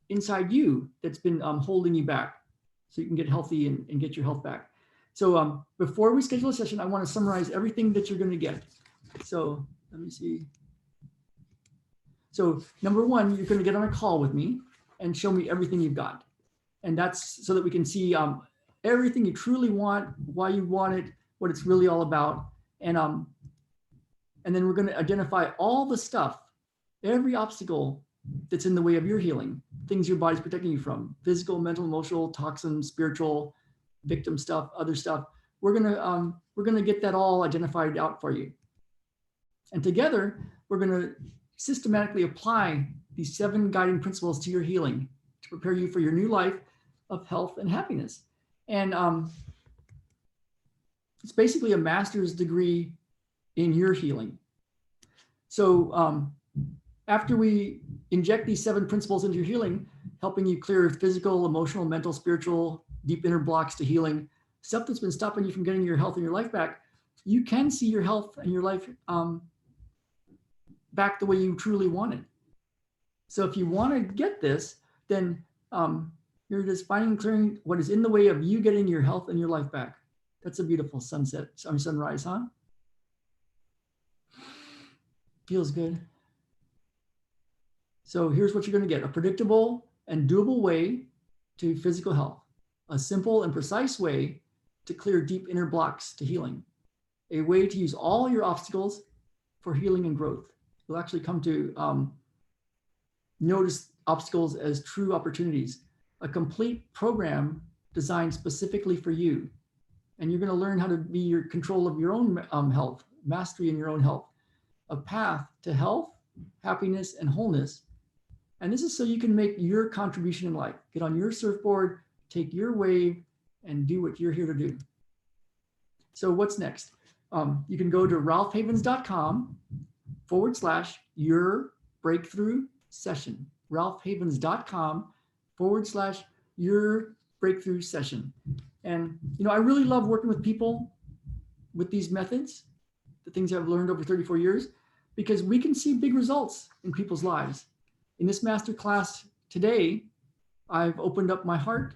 inside you that's been holding you back, so you can get healthy and get your health back. So before we schedule a session, I want to summarize everything that you're going to get. So let me see. So number 1, you're going to get on a call with me and show me everything you've got. And that's so that we can see everything you truly want, why you want it, what it's really all about. And then we're going to identify all the stuff, every obstacle that's in the way of your healing, things your body's protecting you from, physical, mental, emotional, toxin, spiritual, victim stuff, other stuff. We're going to get that all identified out for you. And together, we're going to systematically apply these 7 guiding principles to your healing to prepare you for your new life of health and happiness. And it's basically a master's degree in your healing. So after we inject these 7 principles into your healing, helping you clear physical, emotional, mental, spiritual, deep inner blocks to healing, stuff that's been stopping you from getting your health and your life back, you can see your health and your life back the way you truly want it. So if you want to get this, then you're just finding and clearing what is in the way of you getting your health and your life back. That's a beautiful sunrise, huh? Feels good. So here's what you're going to get: a predictable and doable way to physical health, a simple and precise way to clear deep inner blocks to healing, a way to use all your obstacles for healing and growth. You'll actually come to notice obstacles as true opportunities, a complete program designed specifically for you. And you're going to learn how to be your control of your own health, mastery in your own health, a path to health, happiness, and wholeness. And this is so you can make your contribution in life. Get on your surfboard, take your wave, and do what you're here to do. So what's next? You can go to ralphhavens.com/your breakthrough session. ralphhavens.com/your breakthrough session. And, I really love working with people with these methods, the things I've learned over 34 years, because we can see big results in people's lives. In this masterclass today, I've opened up my heart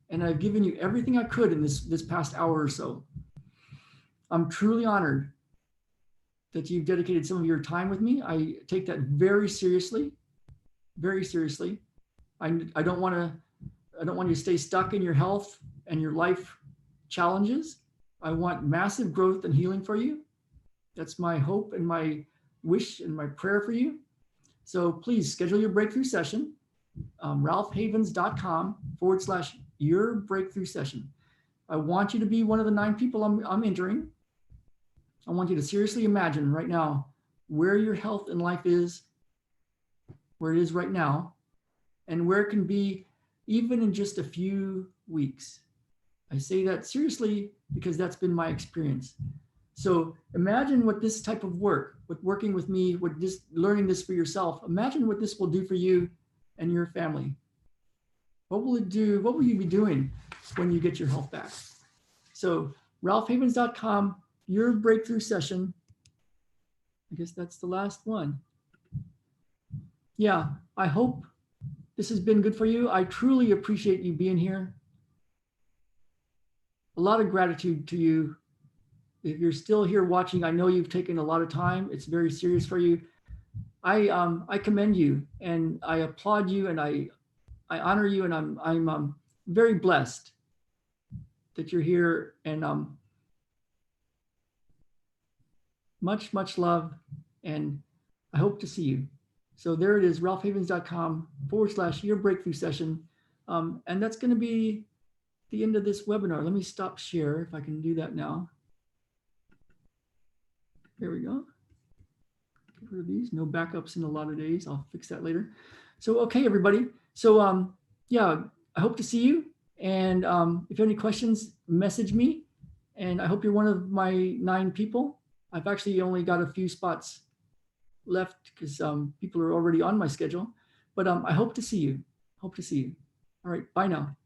and I've given you everything I could in this past hour or so. I'm truly honored that you've dedicated some of your time with me. I take that very seriously, very seriously. I don't want you to stay stuck in your health and your life challenges. I want massive growth and healing for you. That's my hope and my wish and my prayer for you. So please schedule your breakthrough session, ralphhavens.com/your breakthrough session. I want you to be one of the 9 people I'm entering. I want you to seriously imagine right now where your health and life is, where it is right now, and where it can be even in just a few weeks. I say that seriously because that's been my experience. So imagine what this type of work, with working with me, with just learning this for yourself, imagine what this will do for you and your family. What will it do? What will you be doing when you get your health back? So ralphhavens.com, your breakthrough session. I guess that's the last one. Yeah, I hope this has been good for you. I truly appreciate you being here. A lot of gratitude to you. If you're still here watching, I know you've taken a lot of time. It's very serious for you. I commend you and I applaud you and I honor you, and I'm very blessed that you're here, and much love, and I hope to see you. So there it is, ralphhavens.com/your breakthrough session. And that's going to be the end of this webinar. Let me stop share if I can do that now. There we go. Get rid of these. No backups in a lot of days. I'll fix that later. So, okay, everybody. So, yeah, I hope to see you. And if you have any questions, message me. And I hope you're one of my 9 people. I've actually only got a few spots left because people are already on my schedule. But I hope to see you. Hope to see you. All right. Bye now.